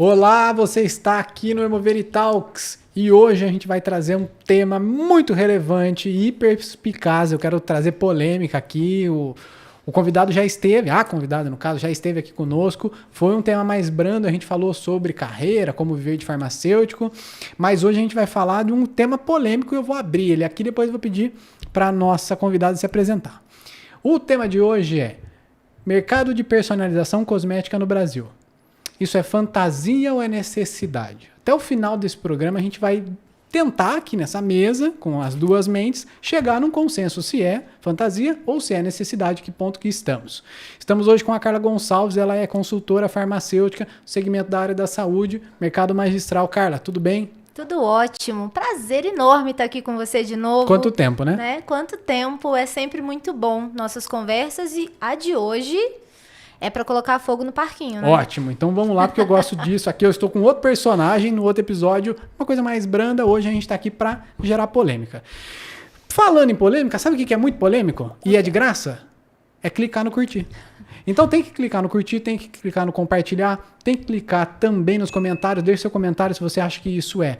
Olá, você está aqui no Hemoveri Talks e hoje a gente vai trazer um tema muito relevante e hiper perspicaz. Eu quero trazer polêmica aqui. O convidado já esteve, a convidada no caso, já esteve aqui conosco. Foi um tema mais brando, a gente falou sobre carreira, como viver de farmacêutico, mas hoje a gente vai falar de um tema polêmico e eu vou abrir ele aqui, depois eu vou pedir para a nossa convidada se apresentar. O tema de hoje é mercado de personalização cosmética no Brasil. Isso é fantasia ou é necessidade? Até o final desse programa a gente vai tentar aqui nessa mesa, com as duas mentes, chegar num consenso se é fantasia ou se é necessidade, que ponto que estamos. Estamos hoje com a Carla Gonçalves, ela é consultora farmacêutica, segmento da área da saúde, mercado magistral. Carla, tudo bem? Tudo ótimo, prazer enorme estar aqui com você de novo. Quanto tempo, né? Quanto tempo, é sempre muito bom nossas conversas e a de hoje é para colocar fogo no parquinho, né? Ótimo, então vamos lá porque eu gosto disso. Aqui eu estou com outro personagem no outro episódio, uma coisa mais branda. Hoje a gente está aqui para gerar polêmica. Falando em polêmica, sabe o que é muito polêmico? E é de graça? É clicar no curtir. Então tem que clicar no curtir, tem que clicar no compartilhar, tem que clicar também nos comentários. Deixe seu comentário se você acha que isso é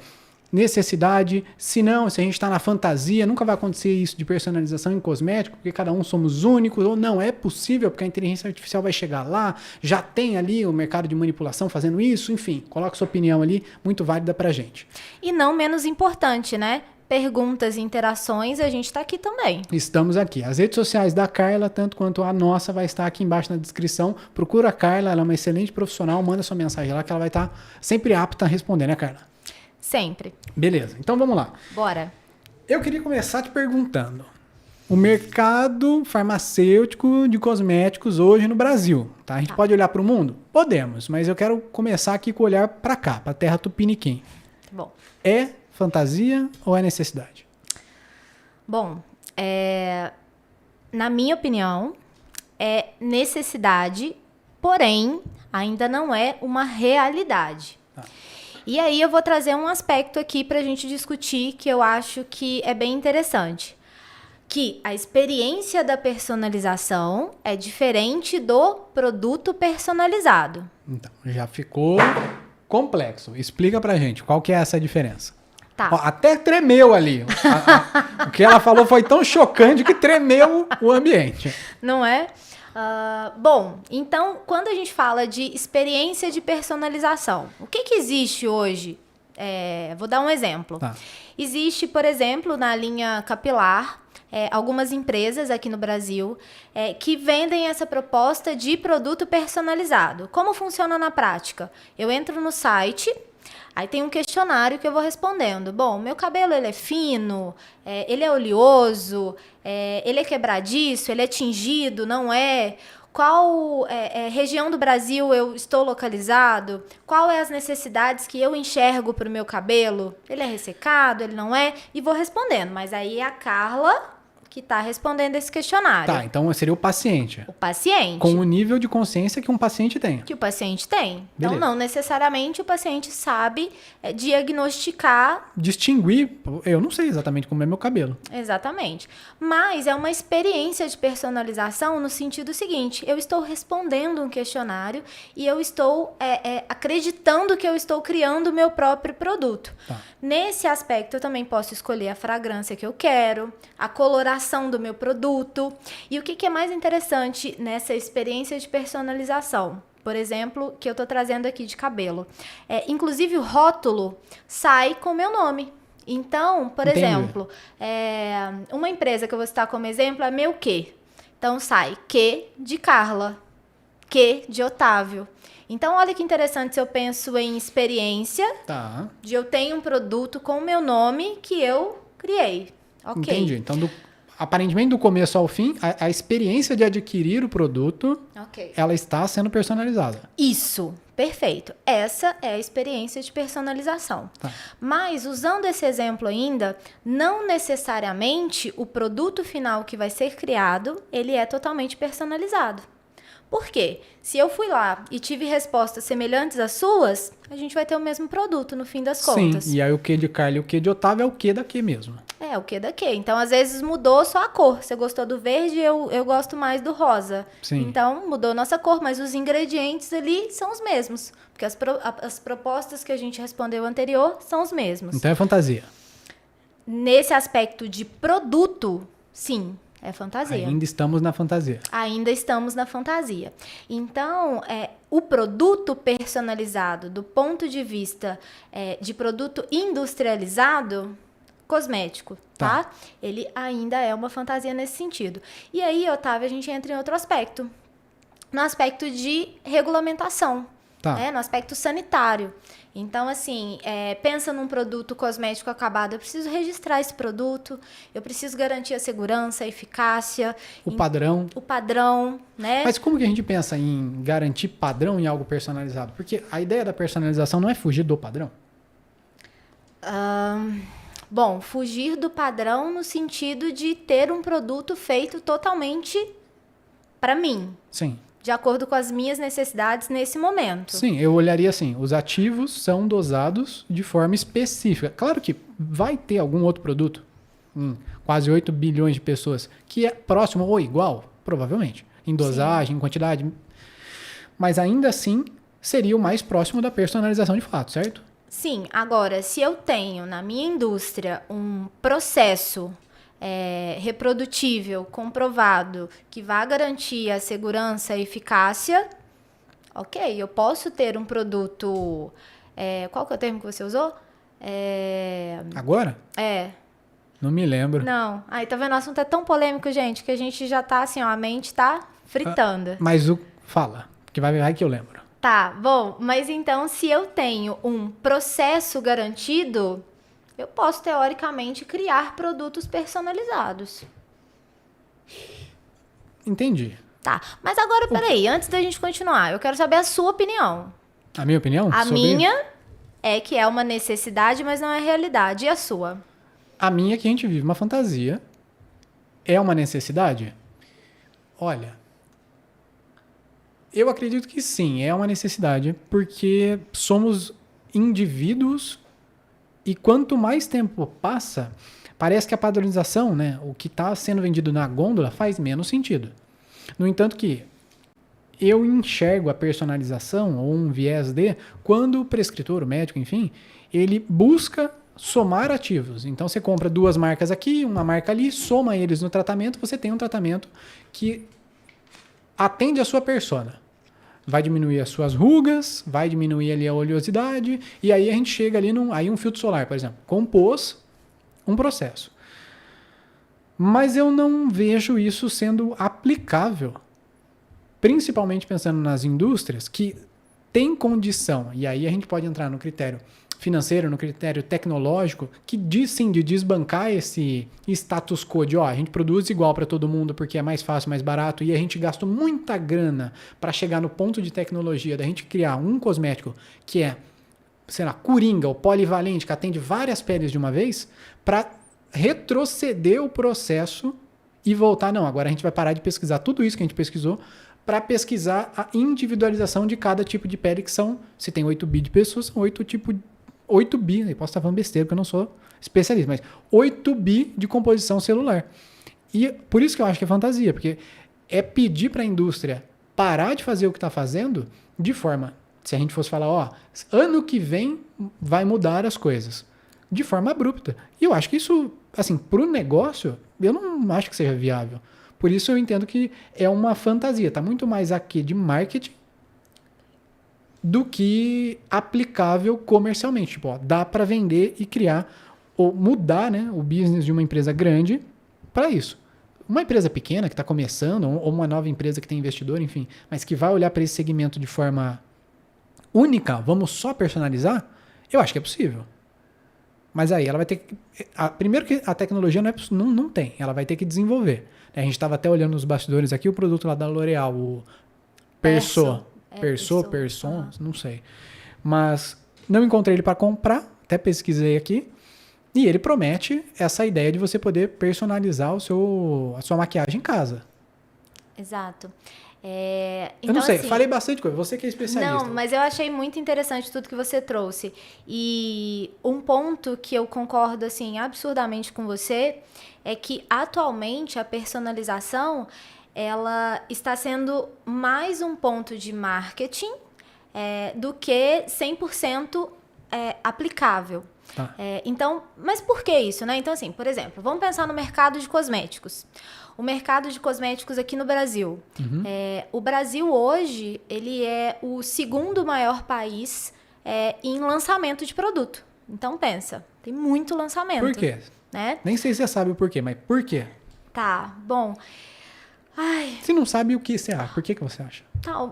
necessidade. Se não, se a gente está na fantasia, nunca vai acontecer isso de personalização em cosmético, porque cada um somos únicos, ou não é possível, porque a inteligência artificial vai chegar lá, já tem ali o mercado de manipulação fazendo isso, enfim, coloca sua opinião ali, muito válida pra gente. E não menos importante, né? Perguntas e interações, a gente está aqui também. Estamos aqui. As redes sociais da Carla, tanto quanto a nossa, vai estar aqui embaixo na descrição. Procura a Carla, ela é uma excelente profissional, manda sua mensagem lá que ela vai estar sempre apta a responder, né, Carla? Sempre. Beleza, então vamos lá. Bora. Eu queria começar te perguntando. O mercado farmacêutico de cosméticos hoje no Brasil, tá? A gente pode olhar para o mundo? Podemos, mas eu quero começar aqui com o olhar para cá, para a terra tupiniquim. Bom. É fantasia ou é necessidade? Bom, na minha opinião, é necessidade, porém, ainda não é uma realidade. E aí eu vou trazer um aspecto aqui para a gente discutir que eu acho que é bem interessante. Que a experiência da personalização é diferente do produto personalizado. Então, já ficou complexo. Explica pra gente, qual que é essa diferença? Tá. Ó, até tremeu ali. O que ela falou foi tão chocante que tremeu o ambiente. Não é? Bom, então, quando a gente fala de experiência de personalização, o que existe hoje? Vou dar um exemplo. Tá. Existe, por exemplo, na linha capilar, algumas empresas aqui no Brasil que vendem essa proposta de produto personalizado. Como funciona na prática? Eu entro no site, aí tem um questionário que eu vou respondendo. Bom, meu cabelo ele é fino, ele é oleoso, ele é quebradiço, ele é tingido, não é? Qual região do Brasil eu estou localizado? Qual é as necessidades que eu enxergo para o meu cabelo? Ele é ressecado, ele não é? E vou respondendo, mas aí é a Carla que está respondendo esse questionário. Tá, então seria o paciente. O paciente. Com o nível de consciência que um paciente tem. Que o paciente tem. Beleza. Então, não necessariamente o paciente sabe diagnosticar. Distinguir, eu não sei exatamente como é meu cabelo. Exatamente. Mas é uma experiência de personalização no sentido seguinte: eu estou respondendo um questionário e eu estou acreditando que eu estou criando o meu próprio produto. Tá. Nesse aspecto, eu também posso escolher a fragrância que eu quero, a coloração do meu produto. E o que é mais interessante nessa experiência de personalização? Por exemplo, que eu estou trazendo aqui de cabelo. Inclusive, o rótulo sai com o meu nome. Então, por Entendi. exemplo, uma empresa que eu vou citar como exemplo é Meu Quê. Então, sai Q de Carla, Q de Otávio. Então, olha que interessante se eu penso em experiência, Tá. de eu tenho um produto com o meu nome que eu criei. Ok. Entendi. Então, aparentemente, do começo ao fim, a experiência de adquirir o produto, Ok. ela está sendo personalizada. Isso, perfeito. Essa é a experiência de personalização. Tá. Mas, usando esse exemplo ainda, não necessariamente o produto final que vai ser criado, ele é totalmente personalizado. Por quê? Se eu fui lá e tive respostas semelhantes às suas, a gente vai ter o mesmo produto no fim das contas. Sim, e aí o Q de Carla e o Q de Otávio é o Q daqui mesmo. É, o que da que. Então, às vezes, mudou só a cor. Você gostou do verde, eu gosto mais do rosa. Sim. Então, mudou nossa cor, mas os ingredientes ali são os mesmos. Porque as propostas que a gente respondeu anterior são os mesmos. Então é fantasia. Nesse aspecto de produto, sim, é fantasia. Ainda estamos na fantasia. Ainda estamos na fantasia. Então, o produto personalizado, do ponto de vista de produto industrializado, cosmético, tá? Ele ainda é uma fantasia nesse sentido. E aí, Otávio, a gente entra em outro aspecto. No aspecto de regulamentação, no aspecto sanitário. Então, assim, pensa num produto cosmético acabado, eu preciso registrar esse produto, eu preciso garantir a segurança, a eficácia. O padrão. O padrão, né? Mas como que a gente pensa em garantir padrão em algo personalizado? Porque a ideia da personalização não é fugir do padrão. Bom, fugir do padrão no sentido de ter um produto feito totalmente para mim. Sim. De acordo com as minhas necessidades nesse momento. Sim, eu olharia assim, os ativos são dosados de forma específica. Claro que vai ter algum outro produto, quase 8 bilhões de pessoas, que é próximo ou igual, provavelmente, em dosagem, em quantidade. Mas ainda assim, seria o mais próximo da personalização de fato, certo? Sim, agora, se eu tenho na minha indústria um processo reprodutível, comprovado, que vai garantir a segurança e eficácia, ok, eu posso ter um produto... qual que é o termo que você usou? Agora? Não me lembro. Não. Aí, tá vendo? O assunto é tão polêmico, gente, que a gente já tá assim, ó, a mente tá fritando. Mas fala, que vai que eu lembro. Tá, bom, mas então se eu tenho um processo garantido, eu posso, teoricamente, criar produtos personalizados. Entendi. Tá, mas agora, peraí, antes da gente continuar, eu quero saber a sua opinião. A minha opinião? A minha é que é uma necessidade, mas não é realidade. E a sua? A minha é que a gente vive uma fantasia. É uma necessidade? Olha, eu acredito que sim, é uma necessidade, porque somos indivíduos e quanto mais tempo passa, parece que a padronização, né, o que está sendo vendido na gôndola faz menos sentido. No entanto que eu enxergo a personalização ou um viés quando o prescritor, o médico, enfim, ele busca somar ativos. Então você compra 2 marcas aqui, uma marca ali, soma eles no tratamento, você tem um tratamento que atende a sua persona. Vai diminuir as suas rugas, vai diminuir ali a oleosidade, e aí a gente chega ali aí um filtro solar, por exemplo, compôs um processo. Mas eu não vejo isso sendo aplicável, principalmente pensando nas indústrias que têm condição, e aí a gente pode entrar no critério financeiro, no critério tecnológico, que diz sim de desbancar esse status quo de a gente produz igual para todo mundo porque é mais fácil, mais barato, e a gente gasta muita grana para chegar no ponto de tecnologia da gente criar um cosmético que é, sei lá, coringa ou polivalente, que atende várias peles de uma vez, para retroceder o processo e voltar, não, agora a gente vai parar de pesquisar tudo isso que a gente pesquisou para pesquisar a individualização de cada tipo de pele, que são, se tem 8 bi de pessoas, são 8 bi, eu posso estar falando besteira porque eu não sou especialista, mas 8 bi de composição celular. E por isso que eu acho que é fantasia, porque é pedir para a indústria parar de fazer o que está fazendo de forma, se a gente fosse falar, ano que vem vai mudar as coisas, de forma abrupta. E eu acho que isso, assim, para o negócio, eu não acho que seja viável. Por isso eu entendo que é uma fantasia, está muito mais aqui de marketing do que aplicável comercialmente. Tipo, dá para vender e criar ou mudar, né, o business de uma empresa grande para isso. Uma empresa pequena que está começando, ou uma nova empresa que tem investidor, enfim, mas que vai olhar para esse segmento de forma única, vamos só personalizar, eu acho que é possível. Mas aí ela vai ter que... primeiro que a tecnologia não tem, ela vai ter que desenvolver. A gente estava até olhando nos bastidores aqui o produto lá da L'Oréal, o Perso, não sei. Mas não encontrei ele para comprar, até pesquisei aqui. E ele promete essa ideia de você poder personalizar a sua maquiagem em casa. Exato. Eu não sei, assim, falei bastante coisa, você que é especialista. Não, mas eu achei muito interessante tudo que você trouxe. E um ponto que eu concordo, assim, absurdamente com você é que, atualmente, a personalização, ela está sendo mais um ponto de marketing do que 100% aplicável. Tá. Então, mas por que isso, né? Então, assim, por exemplo, vamos pensar no mercado de cosméticos. O mercado de cosméticos aqui no Brasil. O Brasil hoje, ele é o segundo maior país em lançamento de produto. Então, pensa, tem muito lançamento. Por quê? Né? Nem sei se você sabe o porquê, mas por quê? Tá, bom. Ai, Se não sabe o que você acha, por que você acha? tá,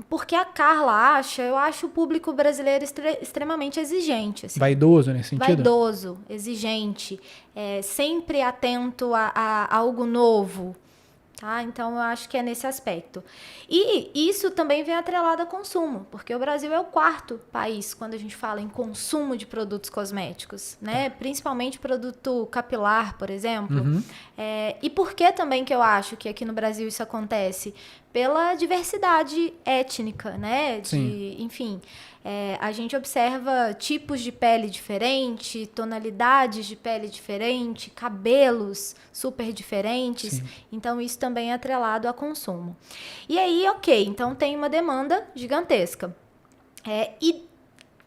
porque a Carla acha, eu acho o público brasileiro extremamente exigente. Assim. Vaidoso nesse sentido? Vaidoso, exigente, sempre atento a algo novo. Tá? Então, eu acho que é nesse aspecto. E isso também vem atrelado a consumo, porque o Brasil é o 4º país quando a gente fala em consumo de produtos cosméticos, né? Principalmente produto capilar, por exemplo. E por que também que eu acho que aqui no Brasil isso acontece? Pela diversidade étnica, né? Enfim, a gente observa tipos de pele diferente, tonalidades de pele diferente, cabelos super diferentes. Sim. Então, isso também é atrelado a consumo. E aí, ok, então tem uma demanda gigantesca. E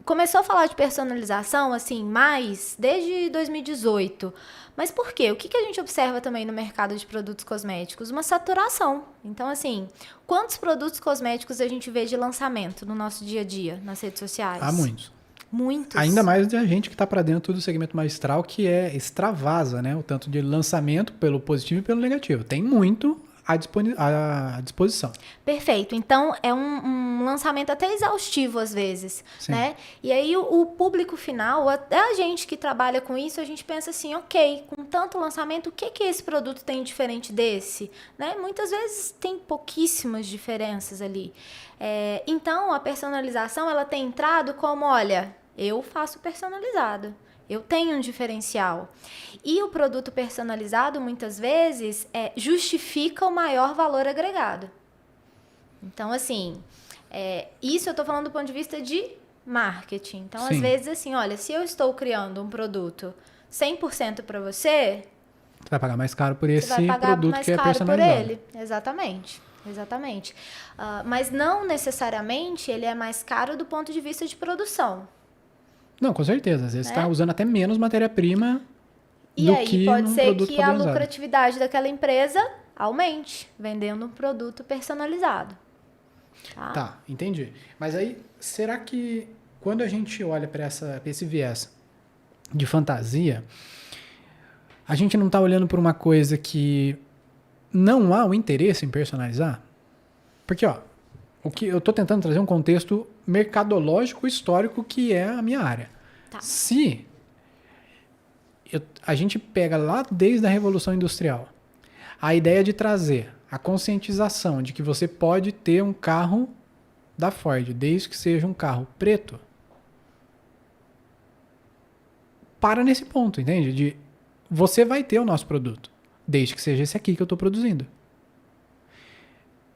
começou a falar de personalização, assim, mais desde 2018. Mas por quê? O que a gente observa também no mercado de produtos cosméticos? Uma saturação. Então, assim, quantos produtos cosméticos a gente vê de lançamento no nosso dia a dia, nas redes sociais? Há muitos. Muitos. Ainda mais de a gente que está para dentro do segmento magistral, que extravasa, né? O tanto de lançamento pelo positivo e pelo negativo. Tem muito à disposição. Perfeito. Então, é um lançamento até exaustivo, às vezes, né? E aí, o público final, até a gente que trabalha com isso, a gente pensa assim, ok, com tanto lançamento, o que esse produto tem diferente desse? Né? Muitas vezes tem pouquíssimas diferenças ali. Então, a personalização, ela tem entrado como, olha, eu faço personalizado. Eu tenho um diferencial. E o produto personalizado, muitas vezes, justifica o maior valor agregado. Então, assim, isso eu estou falando do ponto de vista de marketing. Então, às vezes, assim, olha, se eu estou criando um produto 100% para você... Você vai pagar mais caro por esse produto que é personalizado. Por ele. Exatamente. Mas não necessariamente ele é mais caro do ponto de vista de produção. Não, com certeza. Às vezes está usando até menos matéria-prima do que E aí pode ser que a padronizado. lucratividade daquela empresa aumente, vendendo um produto personalizado. Tá, entendi. Mas aí, será que quando a gente olha para esse viés de fantasia, a gente não está olhando por uma coisa que não há o interesse em personalizar? Porque, o que eu estou tentando trazer um contexto mercadológico histórico que é a minha área. Tá. Se a gente pega lá desde a Revolução Industrial a ideia de trazer a conscientização de que você pode ter um carro da Ford, desde que seja um carro preto, para nesse ponto, entende? De você vai ter o nosso produto, desde que seja esse aqui que eu estou produzindo.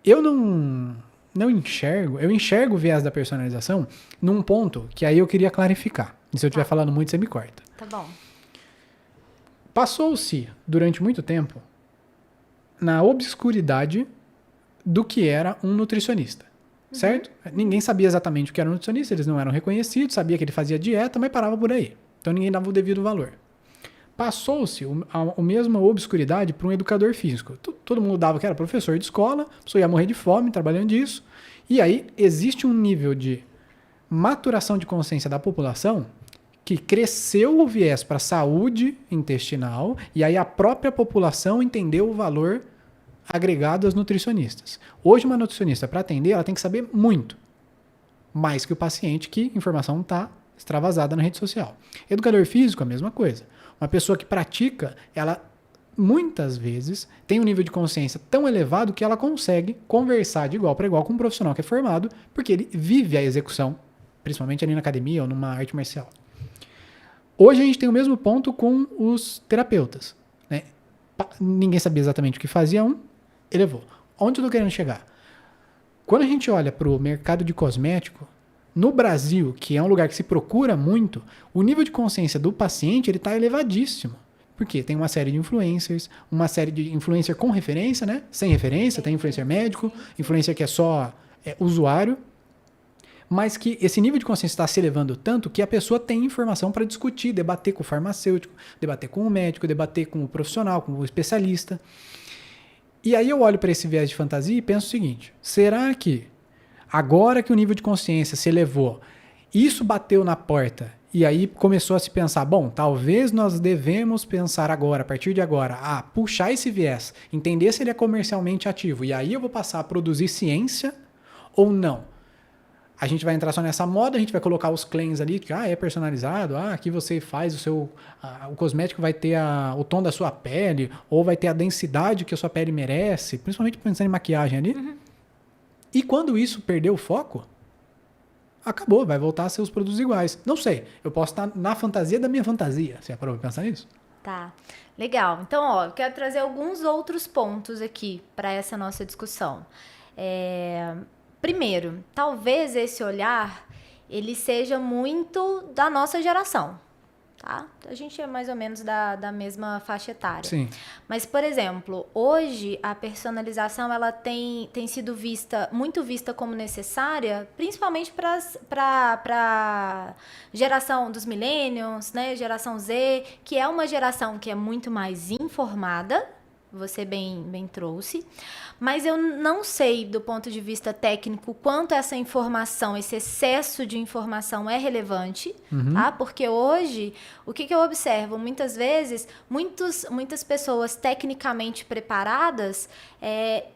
Eu não enxergo, eu enxergo o viés da personalização num ponto que aí eu queria clarificar. E se eu estiver falando muito, você me corta. Tá bom. Passou-se, durante muito tempo, na obscuridade do que era um nutricionista, certo? Ninguém sabia exatamente o que era um nutricionista, eles não eram reconhecidos, sabia que ele fazia dieta, mas parava por aí. Então ninguém dava o devido valor. Passou-se a mesma obscuridade para um educador físico. Todo mundo dava que era professor de escola, a pessoa ia morrer de fome trabalhando disso. E aí existe um nível de maturação de consciência da população que cresceu o viés para a saúde intestinal e aí a própria população entendeu o valor agregado aos nutricionistas. Hoje uma nutricionista, para atender, ela tem que saber muito. Mais que o paciente, que a informação está extravasada na rede social. Educador físico, a mesma coisa. Uma pessoa que pratica, ela muitas vezes tem um nível de consciência tão elevado que ela consegue conversar de igual para igual com um profissional que é formado, porque ele vive a execução, principalmente ali na academia ou numa arte marcial. Hoje a gente tem o mesmo ponto com os terapeutas, né? Ninguém sabia exatamente o que fazia um, elevou. Onde eu estou querendo chegar? Quando a gente olha para o mercado de cosmético, no Brasil, que é um lugar que se procura muito, o nível de consciência do paciente ele está elevadíssimo. Porque tem uma série de influencers, uma série de influencer com referência, né? Sem referência, tem influencer médico, influencer que é só usuário, mas que esse nível de consciência está se elevando tanto que a pessoa tem informação para discutir, debater com o farmacêutico, debater com o médico, debater com o profissional, com o especialista. E aí eu olho para esse viés de fantasia e penso o seguinte, será que agora que o nível de consciência se elevou, isso bateu na porta e aí começou a se pensar, bom, talvez nós devemos pensar agora, a partir de agora, puxar esse viés, entender se ele é comercialmente ativo e aí eu vou passar a produzir ciência ou não? A gente vai entrar só nessa moda, a gente vai colocar os claims ali, que é personalizado, aqui você faz o cosmético vai ter o tom da sua pele, ou vai ter a densidade que a sua pele merece, principalmente pensando em maquiagem ali. Uhum. E quando isso perder o foco, acabou, vai voltar a ser os produtos iguais. Não sei, eu posso estar na fantasia da minha fantasia. Você aprova pensar nisso? Tá, legal. Então, eu quero trazer alguns outros pontos aqui para essa nossa discussão. Primeiro, talvez esse olhar, ele seja muito da nossa geração, tá? A gente é mais ou menos da mesma faixa etária. Sim. Mas, por exemplo, hoje a personalização, ela tem sido muito vista como necessária, principalmente para a geração dos millennials, né? Geração Z, que é uma geração que é muito mais informada, você bem trouxe, mas eu não sei do ponto de vista técnico quanto essa informação, esse excesso de informação é relevante, tá? Porque hoje, o que eu observo? Muitas vezes, muitas pessoas tecnicamente preparadas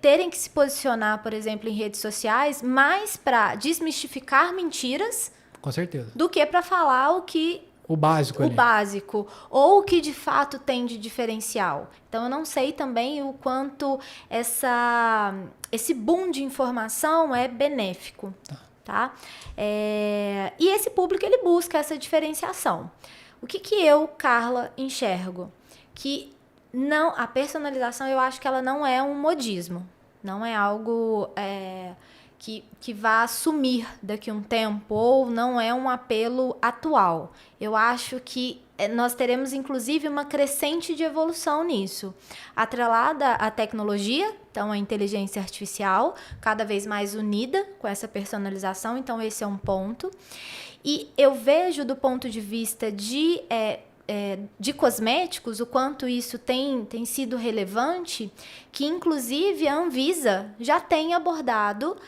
terem que se posicionar, por exemplo, em redes sociais, mais para desmistificar mentiras, com certeza, do que para falar o básico, ou o que de fato tem de diferencial. Então, eu não sei também o quanto esse boom de informação é benéfico, tá? E esse público, ele busca essa diferenciação. O que eu, Carla, enxergo? Que a personalização, eu acho que ela não é um modismo, não é algo que vá sumir daqui a um tempo, ou não é um apelo atual. Eu acho que nós teremos, inclusive, uma crescente de evolução nisso, atrelada à tecnologia, então a inteligência artificial, cada vez mais unida com essa personalização, então esse é um ponto. E eu vejo do ponto de vista de cosméticos, o quanto isso tem sido relevante, que inclusive a Anvisa já tem abordado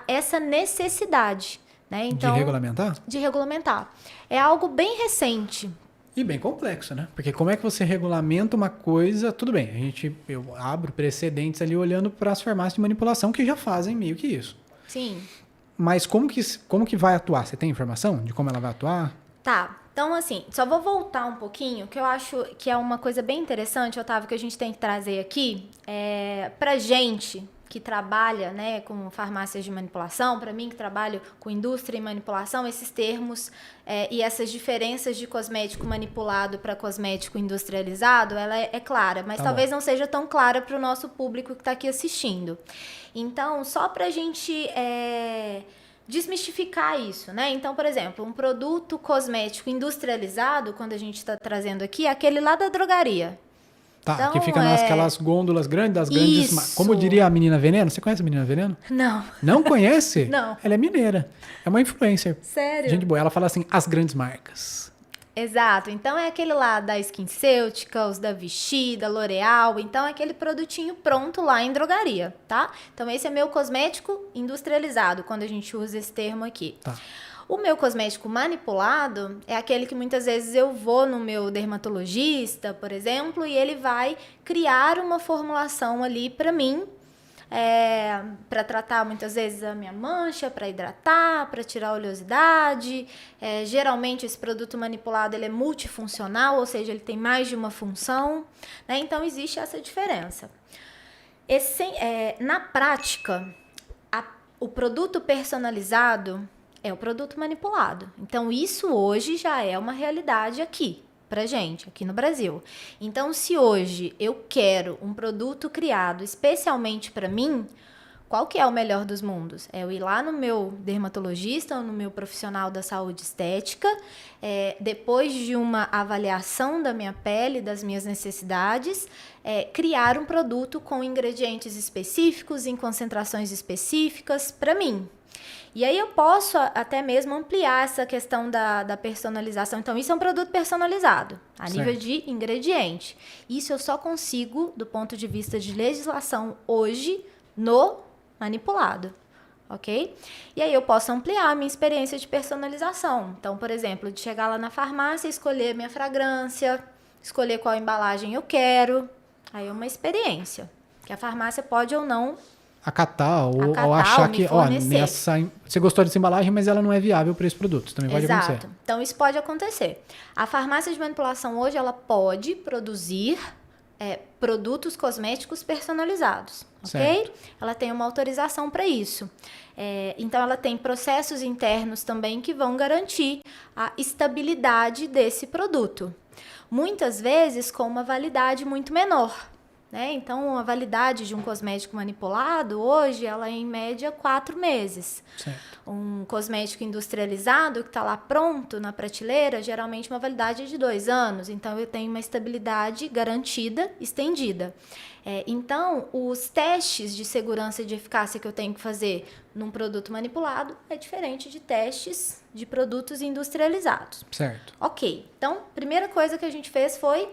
essa necessidade, né? Então, de regulamentar? De regulamentar. É algo bem recente. E bem complexo, né? Porque como é que você regulamenta uma coisa? Tudo bem, eu abro precedentes ali olhando para as farmácias de manipulação que já fazem meio que isso. Sim. Mas como que vai atuar? Você tem informação de como ela vai atuar? Tá. Então, assim, só vou voltar um pouquinho, que eu acho que é uma coisa bem interessante, Otávio, que a gente tem que trazer aqui, pra gente que trabalha, né, com farmácias de manipulação, para mim que trabalho com indústria e manipulação, esses termos e essas diferenças de cosmético manipulado para cosmético industrializado, ela é clara, mas talvez não seja tão clara para o nosso público que está aqui assistindo. Então, só para a gente desmistificar isso, né? Então, por exemplo, um produto cosmético industrializado, quando a gente está trazendo aqui, é aquele lá da drogaria. Tá, então, que fica naquelas gôndolas grandes, das grandes... Isso. Como diria a Menina Veneno? Você conhece a Menina Veneno? Não. Não conhece? Não. Ela é mineira. É uma influencer. Sério? Gente boa. Ela fala assim, as grandes marcas. Exato. Então, é aquele lá da SkinCeuticals, da Vichy, da L'Oréal. Então, é aquele produtinho pronto lá em drogaria, tá? Então, esse é meu cosmético industrializado, quando a gente usa esse termo aqui. Tá. O meu cosmético manipulado é aquele que muitas vezes eu vou no meu dermatologista, por exemplo, e ele vai criar uma formulação ali para mim, para tratar muitas vezes a minha mancha, para hidratar, para tirar a oleosidade. Geralmente esse produto manipulado ele é multifuncional, ou seja, ele tem mais de uma função, né? Então existe essa diferença. Na prática, o produto personalizado é o produto manipulado. Então, isso hoje já é uma realidade aqui, pra gente, aqui no Brasil. Então, se hoje eu quero um produto criado especialmente para mim, Qual que é o melhor dos mundos? É eu ir lá no meu dermatologista ou no meu profissional da saúde estética, depois de uma avaliação da minha pele, das minhas necessidades, criar um produto com ingredientes específicos, em concentrações específicas para mim. E aí eu posso até mesmo ampliar essa questão da personalização. Então, isso é um produto personalizado, a nível de ingrediente. Isso eu só consigo, do ponto de vista de legislação, hoje, no manipulado, ok? E aí eu posso ampliar a minha experiência de personalização. Então, por exemplo, de chegar lá na farmácia, escolher minha fragrância, escolher qual embalagem eu quero. Aí é uma experiência, que a farmácia pode ou não acatar ou achar que, você gostou dessa embalagem, mas ela não é viável para esse produto. Também pode acontecer. Exato. Então, isso pode acontecer. A farmácia de manipulação hoje, ela pode produzir produtos cosméticos personalizados, ok? Certo. Ela tem uma autorização para isso. Então, ela tem processos internos também que vão garantir a estabilidade desse produto. Muitas vezes com uma validade muito menor. Então, a validade de um cosmético manipulado, hoje, ela é em média 4 meses. Certo. Um cosmético industrializado, que está lá pronto na prateleira, geralmente uma validade de 2 anos. Então, eu tenho uma estabilidade garantida, estendida. Então, os testes de segurança e de eficácia que eu tenho que fazer num produto manipulado é diferente de testes de produtos industrializados. Certo. Ok. Então, a primeira coisa que a gente fez foi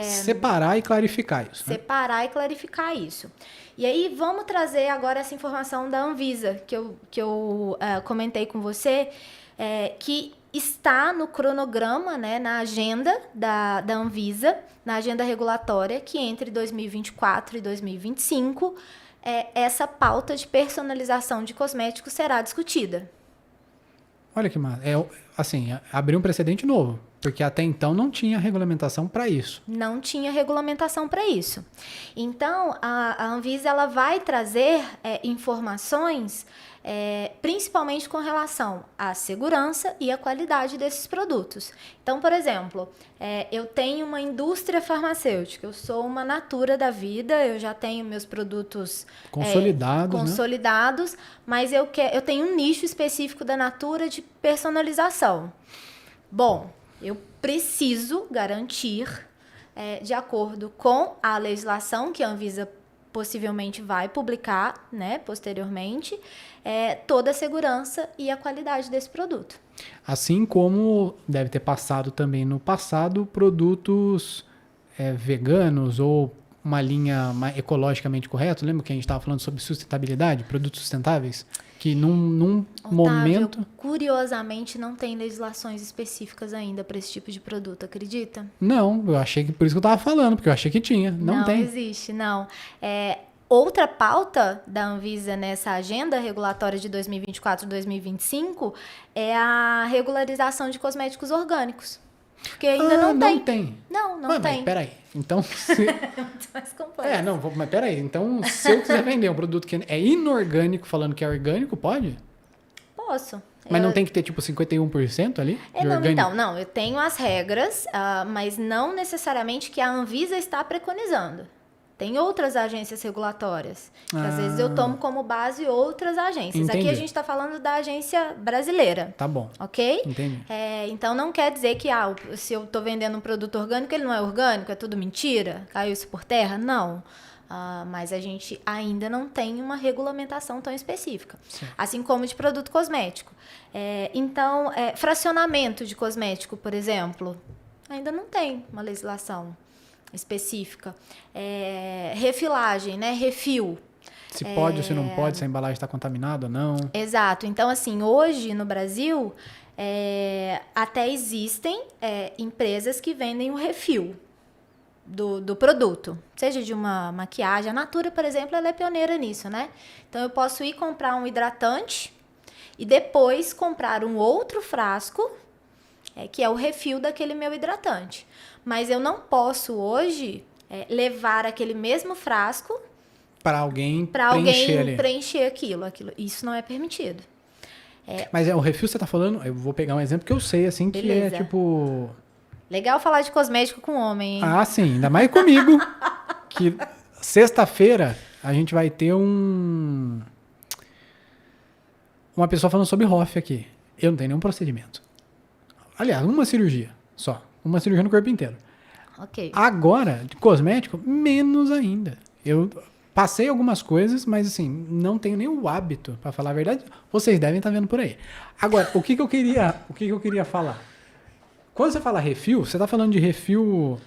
separar e clarificar isso. Separar e clarificar isso. E aí, vamos trazer agora essa informação da Anvisa, que eu comentei com você, que está no cronograma, na agenda da Anvisa, na agenda regulatória, que entre 2024 e 2025, essa pauta de personalização de cosméticos será discutida. Olha que massa. Abriu um precedente novo. Porque até então não tinha regulamentação para isso. Não tinha regulamentação para isso. Então, a Anvisa ela vai trazer informações, principalmente com relação à segurança e à qualidade desses produtos. Então, por exemplo, eu tenho uma indústria farmacêutica, eu sou uma Natura da vida, eu já tenho meus produtos consolidados, mas eu tenho um nicho específico da Natura de personalização. Bom, eu preciso garantir, de acordo com a legislação que a Anvisa possivelmente vai publicar, posteriormente, toda a segurança e a qualidade desse produto. Assim como deve ter passado também no passado produtos veganos ou uma linha ecologicamente correta. Lembra que a gente estava falando sobre sustentabilidade, produtos sustentáveis? Que num momento... Curiosamente, não tem legislações específicas ainda para esse tipo de produto, acredita? Não, eu achei que... Por isso que eu estava falando, porque eu achei que tinha. Não tem. Não existe, não. Outra pauta da Anvisa nessa agenda regulatória de 2024 e 2025 é a regularização de cosméticos orgânicos. Porque ainda não tem. Não tem. Mas peraí. Então... É muito mais complexo. Mas peraí. Então, se eu quiser vender um produto que é inorgânico, falando que é orgânico, pode? Posso. Mas não tem que ter, 51% ali de orgânico? Não. Eu tenho as regras, mas não necessariamente que a Anvisa está preconizando. Tem outras agências regulatórias, que às vezes eu tomo como base outras agências. Entendi. Aqui a gente está falando da agência brasileira. Tá bom. Ok? Entendi. Então não quer dizer que se eu estou vendendo um produto orgânico, ele não é orgânico, é tudo mentira? Caiu isso por terra? Não. Mas a gente ainda não tem uma regulamentação tão específica. Sim. Assim como de produto cosmético. Então, fracionamento de cosmético, por exemplo, ainda não tem uma legislação específica. Refilagem, refil. Se pode ou se não pode, se a embalagem está contaminada ou não. Exato. Então, assim, hoje no Brasil, até existem empresas que vendem o refil do produto, seja de uma maquiagem. A Natura, por exemplo, ela é pioneira nisso, Então, eu posso ir comprar um hidratante e depois comprar um outro frasco, que é o refil daquele meu hidratante. Mas eu não posso hoje levar aquele mesmo frasco para alguém preencher aquilo. Isso não é permitido. Mas o refil você está falando, eu vou pegar um exemplo que eu sei, assim, que Beleza. é tipo... Legal falar de cosmético com homem, hein? Ah, sim, ainda mais comigo, que sexta-feira a gente vai ter uma pessoa falando sobre Hoff aqui. Eu não tenho nenhum procedimento. Aliás, uma cirurgia só. Uma cirurgia no corpo inteiro. Ok. Agora, de cosmético, menos ainda. Eu passei algumas coisas, mas assim, não tenho nem o hábito, para falar a verdade. Vocês devem estar vendo por aí. Agora, o que eu queria falar? Quando você fala refil, você está falando de refil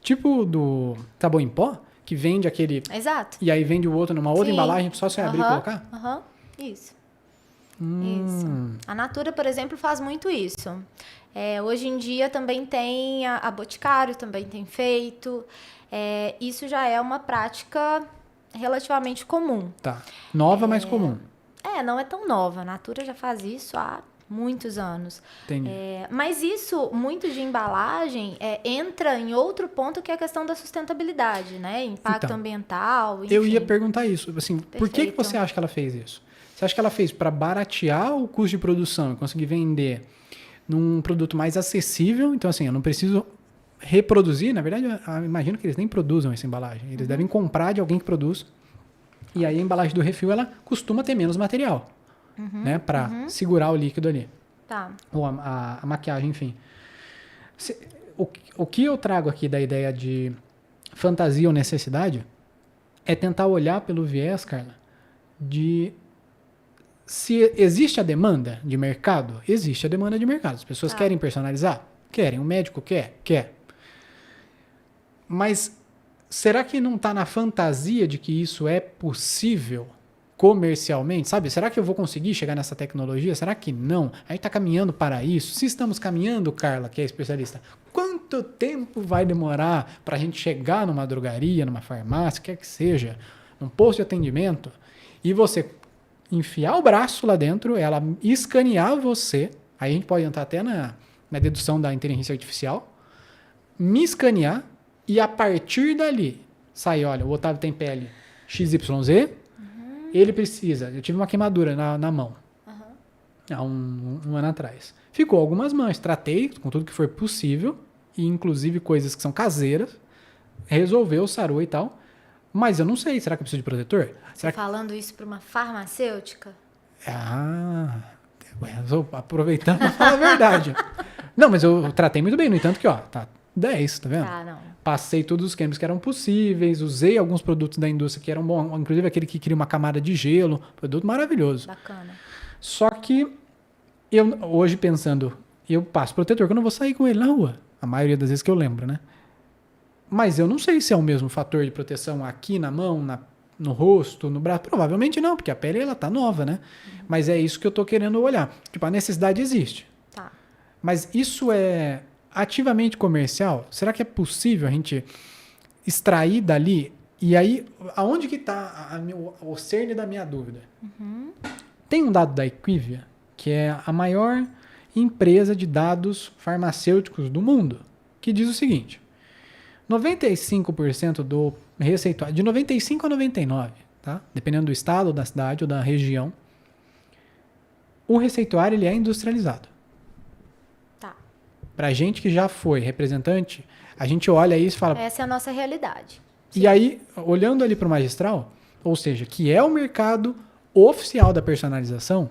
tipo do sabão em pó, que vende aquele... Exato. E aí vende o outro numa outra Sim. embalagem, só você abrir e colocar? Aham, isso. Isso. A Natura, por exemplo, faz muito isso. Hoje em dia também tem a Boticário, também tem feito. Isso já é uma prática relativamente comum. Tá. Nova, mas comum. Não é tão nova. A Natura já faz isso há muitos anos. Entendi. Mas isso, muito de embalagem, entra em outro ponto que é a questão da sustentabilidade, né? Impacto Então, ambiental, enfim. Eu ia perguntar isso. Assim, por que Perfeito. você acha que ela fez isso? Você acha que ela fez para baratear o custo de produção e conseguir vender num produto mais acessível? Então, assim, eu não preciso reproduzir. Na verdade, eu imagino que eles nem produzam essa embalagem. Eles devem comprar de alguém que produz. E aí a embalagem do refil, ela costuma ter menos material, né? Para segurar o líquido ali. Tá. Ou a maquiagem, enfim. O que eu trago aqui da ideia de fantasia ou necessidade é tentar olhar pelo viés, Carla, de se existe a demanda de mercado. Existe a demanda de mercado. As pessoas querem personalizar? Querem. O médico quer? Quer. Mas será que não está na fantasia de que isso é possível comercialmente? Sabe? Será que eu vou conseguir chegar nessa tecnologia? Será que não? A gente está caminhando para isso? Se estamos caminhando, Carla, que é especialista, quanto tempo vai demorar para a gente chegar numa drogaria, numa farmácia, quer que seja, num posto de atendimento, e você enfiar o braço lá dentro, ela escanear você, aí a gente pode entrar até na dedução da inteligência artificial, me escanear e a partir dali sair, olha, o Otávio tem pele XYZ, ele precisa, eu tive uma queimadura na mão, há um ano atrás. Ficou algumas manchas, tratei com tudo que foi possível, e inclusive coisas que são caseiras, resolveu, sarou e tal, mas eu não sei, será que eu preciso de protetor? Será que... Falando isso para uma farmacêutica? Aproveitando para falar a verdade. Não, mas eu tratei muito bem, no entanto que, ó, tá 10, tá vendo? Não. Passei todos os esquemas que eram possíveis, usei alguns produtos da indústria que eram bons, inclusive aquele que cria uma camada de gelo, produto maravilhoso. Bacana. Só que eu, hoje pensando, eu passo protetor que eu não vou sair com ele na rua, a maioria das vezes que eu lembro, né? Mas eu não sei se é o mesmo fator de proteção aqui na mão, no rosto, no braço. Provavelmente não, porque a pele ela tá nova, né? Mas é isso que eu tô querendo olhar. Tipo, a necessidade existe. Tá. Mas isso é ativamente comercial? Será que é possível a gente extrair dali? E aí, aonde que tá o cerne da minha dúvida? Tem um dado da Equivia, que é a maior empresa de dados farmacêuticos do mundo, que diz o seguinte: 95% do receituário, de 95 a 99, tá? Dependendo do estado, da cidade ou da região, o receituário ele é industrializado. Tá. Pra gente que já foi representante, a gente olha isso e fala... Essa é a nossa realidade. E aí, olhando ali para o magistral, ou seja, que é o mercado oficial da personalização,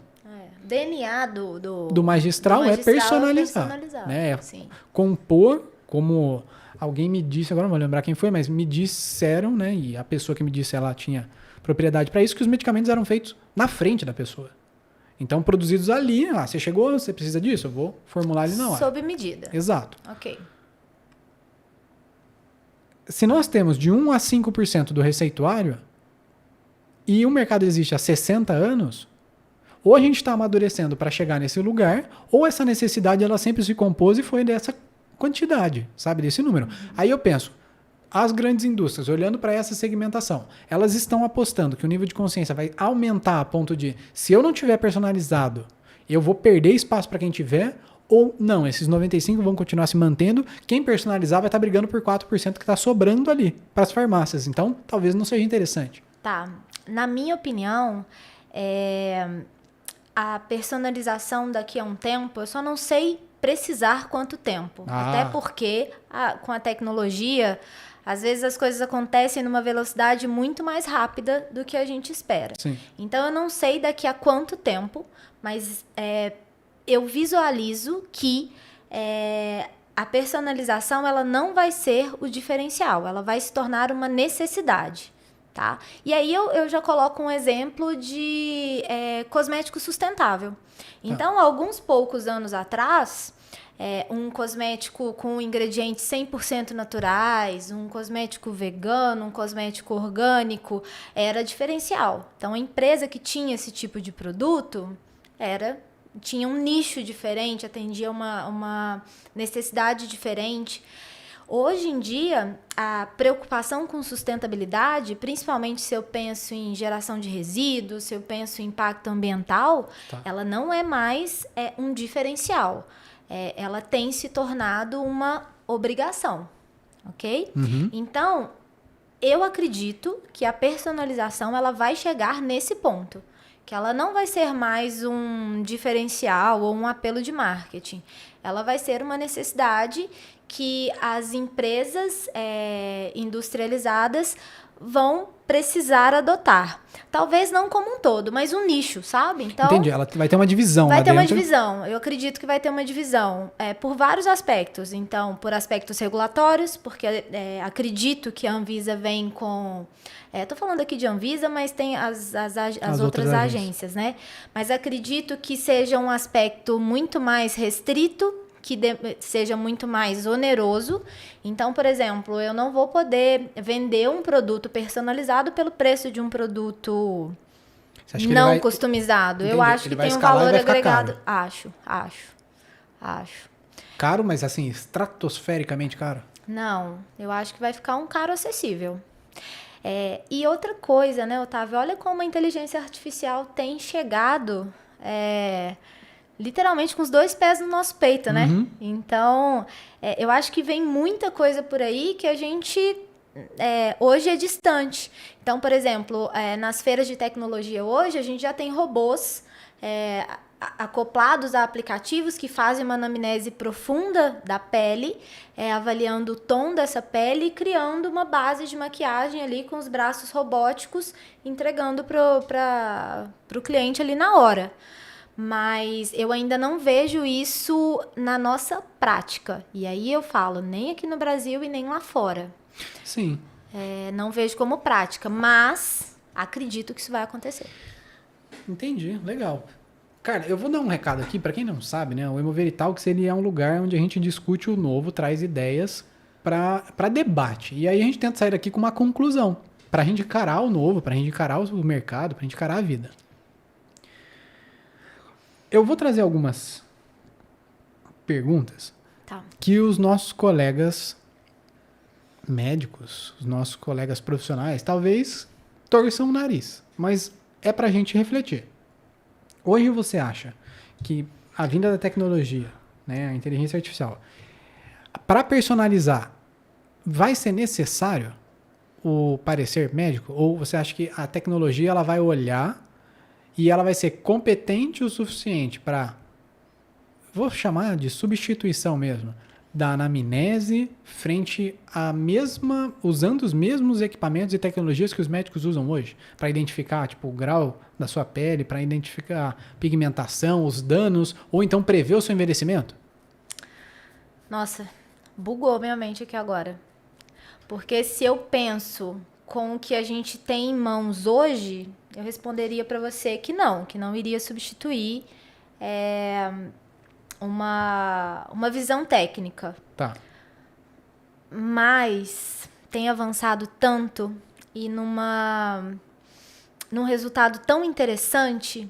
DNA do magistral é personalizar. Né? Sim. Compor, como alguém me disse, agora não vou lembrar quem foi, mas me disseram, né? E a pessoa que me disse, ela tinha propriedade para isso, que os medicamentos eram feitos na frente da pessoa. Então, produzidos ali, você chegou, você precisa disso, eu vou formular ali na hora. Sob medida. Exato. Ok. Se nós temos de 1 a 5% do receituário e o mercado existe há 60 anos, ou a gente está amadurecendo para chegar nesse lugar, ou essa necessidade ela sempre se compôs e foi dessa quantidade, sabe, desse número. Aí eu penso, as grandes indústrias, olhando para essa segmentação, elas estão apostando que o nível de consciência vai aumentar a ponto de, se eu não tiver personalizado, eu vou perder espaço para quem tiver, ou não, esses 95% vão continuar se mantendo, quem personalizar vai estar brigando por 4% que está sobrando ali para as farmácias. Então, talvez não seja interessante. Tá. Na minha opinião, a personalização daqui a um tempo, eu só não sei precisar quanto tempo. Até porque, com a tecnologia, Às vezes as coisas acontecem numa velocidade muito mais rápida do que a gente espera. Sim. Então eu não sei daqui a quanto tempo, mas eu visualizo que a personalização ela não vai ser o diferencial, ela vai se tornar uma necessidade. Tá? E aí eu já coloco um exemplo de cosmético sustentável. Então, alguns poucos anos atrás, um cosmético com ingredientes 100% naturais, um cosmético vegano, um cosmético orgânico, era diferencial. Então, a empresa que tinha esse tipo de produto tinha um nicho diferente, atendia uma necessidade diferente. Hoje em dia, a preocupação com sustentabilidade, principalmente se eu penso em geração de resíduos, se eu penso em impacto ambiental, ela não é mais um diferencial. Ela tem se tornado uma obrigação, ok? Uhum. Então, eu acredito que a personalização ela vai chegar nesse ponto. Que ela não vai ser mais um diferencial ou um apelo de marketing. Ela vai ser uma necessidade que as empresas industrializadas vão precisar adotar. Talvez não como um todo, mas um nicho, sabe? Então, entendi, ela vai ter uma divisão lá dentro. Vai ter uma divisão, eu acredito que vai ter uma divisão por vários aspectos. Então, por aspectos regulatórios, porque acredito que a Anvisa vem com... Estou falando aqui de Anvisa, mas tem as outras agências, né? Mas acredito que seja um aspecto muito mais restrito, que seja muito mais oneroso. Então, por exemplo, eu não vou poder vender um produto personalizado pelo preço de um produto não customizado. Entendi. Eu acho que tem um valor agregado. Acho. Caro, mas assim, estratosfericamente caro? Não, eu acho que vai ficar um caro acessível. E outra coisa, né, Otávio? Olha como a inteligência artificial tem chegado... literalmente com os 2 pés no nosso peito, né? Uhum. Então, eu acho que vem muita coisa por aí que a gente hoje é distante. Então, por exemplo, nas feiras de tecnologia hoje, a gente já tem robôs acoplados a aplicativos que fazem uma anamnese profunda da pele, avaliando o tom dessa pele e criando uma base de maquiagem ali com os braços robóticos, entregando para o cliente ali na hora. Mas eu ainda não vejo isso na nossa prática. E aí eu falo, nem aqui no Brasil e nem lá fora. Sim. Não vejo como prática, mas acredito que isso vai acontecer. Entendi, legal. Cara, eu vou dar um recado aqui, para quem não sabe, né? O Hemoveritalks, ele é um lugar onde a gente discute o novo, traz ideias para debate. E aí a gente tenta sair daqui com uma conclusão, para a gente encarar o novo, para a gente encarar o mercado, para a gente encarar a vida. Eu vou trazer algumas perguntas que os nossos colegas médicos, os nossos colegas profissionais, talvez torçam o nariz, mas é pra gente refletir. Hoje você acha que a vinda da tecnologia, né, a inteligência artificial, para personalizar, vai ser necessário o parecer médico? Ou você acha que a tecnologia ela vai olhar e ela vai ser competente o suficiente para, vou chamar de substituição mesmo, da anamnese frente à mesma, usando os mesmos equipamentos e tecnologias que os médicos usam hoje, para identificar tipo, o grau da sua pele, para identificar pigmentação, os danos, ou então prever o seu envelhecimento? Nossa, bugou minha mente aqui agora. Porque se eu penso com o que a gente tem em mãos hoje, eu responderia para você que não iria substituir uma visão técnica. Tá. Mas tem avançado tanto e num resultado tão interessante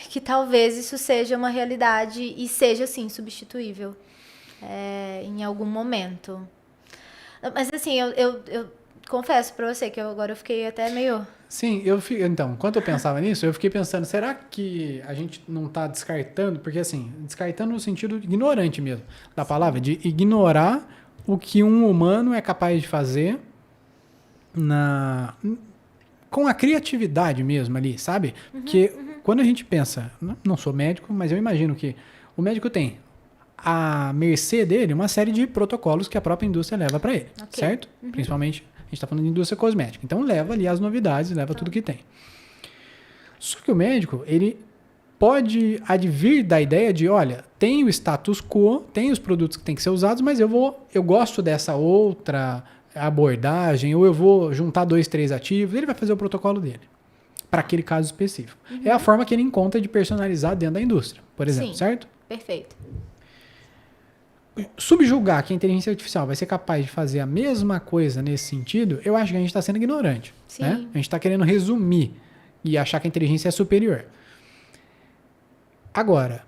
que talvez isso seja uma realidade e seja, sim, substituível em algum momento. Mas, assim, eu confesso pra você que agora eu fiquei até meio... Sim, então, enquanto eu pensava nisso, eu fiquei pensando, será que a gente não está descartando? Porque, assim, descartando no sentido ignorante mesmo da palavra, de ignorar o que um humano é capaz de fazer com a criatividade mesmo ali, sabe? Porque quando a gente pensa, não sou médico, mas eu imagino que o médico tem à mercê dele uma série de protocolos que a própria indústria leva para ele, certo? Principalmente, a gente está falando de indústria cosmética. Então, leva ali as novidades, leva tudo que tem. Só que o médico, ele pode advir da ideia de, olha, tem o status quo, tem os produtos que têm que ser usados, mas eu gosto dessa outra abordagem, ou eu vou juntar 2, 3 ativos, ele vai fazer o protocolo dele, para aquele caso específico. É a forma que ele encontra de personalizar dentro da indústria, por exemplo, certo? Perfeito. Subjugar que a inteligência artificial vai ser capaz de fazer a mesma coisa nesse sentido, eu acho que a gente está sendo ignorante. Né? A gente está querendo resumir e achar que a inteligência é superior. Agora,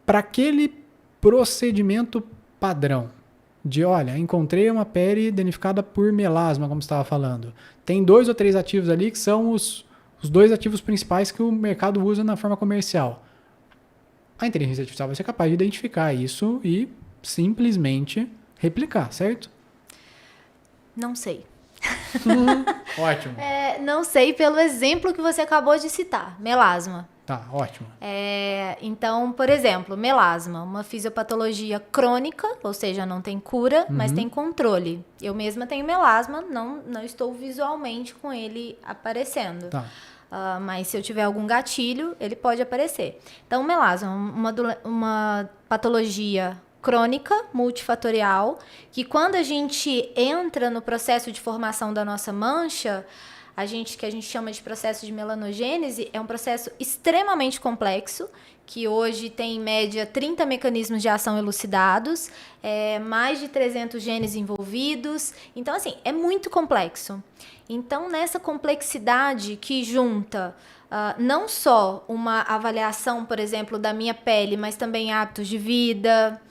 para aquele procedimento padrão de, olha, encontrei uma pele danificada por melasma, como você estava falando. Tem 2 ou 3 ativos ali que são os 2 ativos principais que o mercado usa na forma comercial. A inteligência artificial vai ser capaz de identificar isso e simplesmente replicar, certo? Não sei. Ótimo. Não sei pelo exemplo que você acabou de citar, melasma. Tá, ótimo. Então, por exemplo, melasma, uma fisiopatologia crônica, ou seja, não tem cura, mas tem controle. Eu mesma tenho melasma, não estou visualmente com ele aparecendo. Tá. Mas se eu tiver algum gatilho, ele pode aparecer. Então, melasma, uma patologia crônica, multifatorial, que quando a gente entra no processo de formação da nossa mancha, que a gente chama de processo de melanogênese, é um processo extremamente complexo, que hoje tem em média 30 mecanismos de ação elucidados, mais de 300 genes envolvidos. Então, assim, é muito complexo. Então, nessa complexidade que junta não só uma avaliação, por exemplo, da minha pele, mas também hábitos de vida,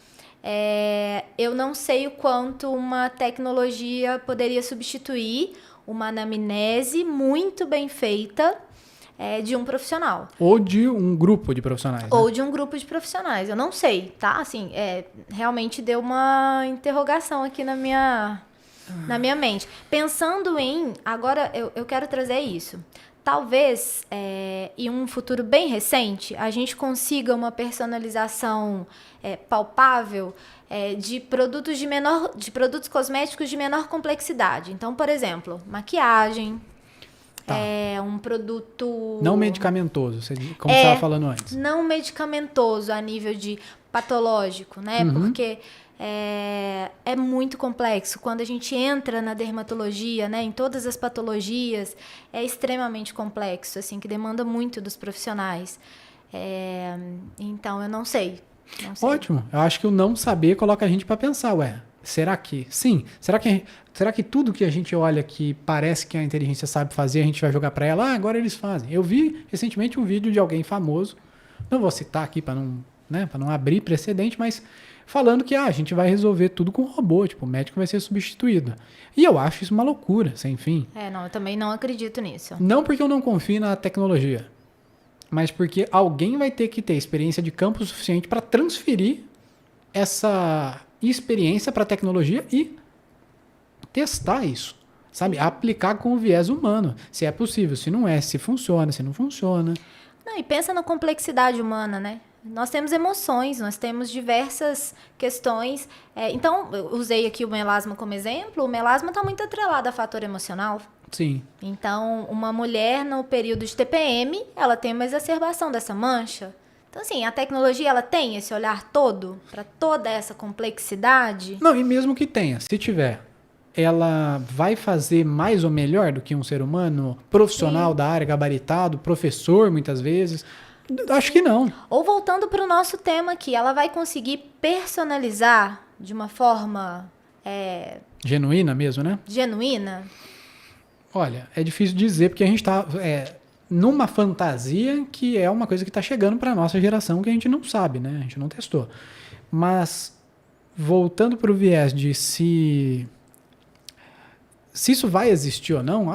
eu não sei o quanto uma tecnologia poderia substituir uma anamnese muito bem feita de um profissional. Ou de um grupo de profissionais. Ou né? de um grupo de profissionais. Eu não sei, tá? Assim, realmente deu uma interrogação aqui na minha mente. Pensando agora eu quero trazer isso. Talvez, em um futuro bem recente, a gente consiga uma personalização palpável de produtos cosméticos de menor complexidade. Então, por exemplo, maquiagem, um produto... Não medicamentoso, como você estava falando antes. Não medicamentoso a nível de patológico, né? Porque é muito complexo. Quando a gente entra na dermatologia, né, em todas as patologias, é extremamente complexo, assim, que demanda muito dos profissionais. Então, eu não sei. Ótimo. Eu acho que o não saber coloca a gente para pensar, será que? Sim. Será que tudo que a gente olha que parece que a inteligência sabe fazer, a gente vai jogar para ela? Agora eles fazem. Eu vi recentemente um vídeo de alguém famoso, não vou citar aqui para não abrir precedente, mas falando que a gente vai resolver tudo com robô, tipo, o médico vai ser substituído. E eu acho isso uma loucura, sem fim. Eu também não acredito nisso. Não porque eu não confio na tecnologia, mas porque alguém vai ter que ter experiência de campo suficiente para transferir essa experiência para a tecnologia e testar isso, sabe? Aplicar com o viés humano, se é possível, se não é, se funciona, se não funciona. Não, e pensa na complexidade humana, né? Nós temos emoções, nós temos diversas questões. Então, eu usei aqui o melasma como exemplo. O melasma está muito atrelado a fator emocional. Sim. Então, uma mulher no período de TPM, ela tem uma exacerbação dessa mancha. Então, assim, a tecnologia, ela tem esse olhar todo para toda essa complexidade? Não, e mesmo que tenha, se tiver, ela vai fazer mais ou melhor do que um ser humano profissional da área, gabaritado, professor, muitas vezes? Acho que não. Ou voltando para o nosso tema aqui, ela vai conseguir personalizar de uma forma... genuína mesmo, né? Genuína? Olha, é difícil dizer, porque a gente está numa fantasia que é uma coisa que está chegando para a nossa geração que a gente não sabe, né? A gente não testou. Mas, voltando para o viés de se isso vai existir ou não,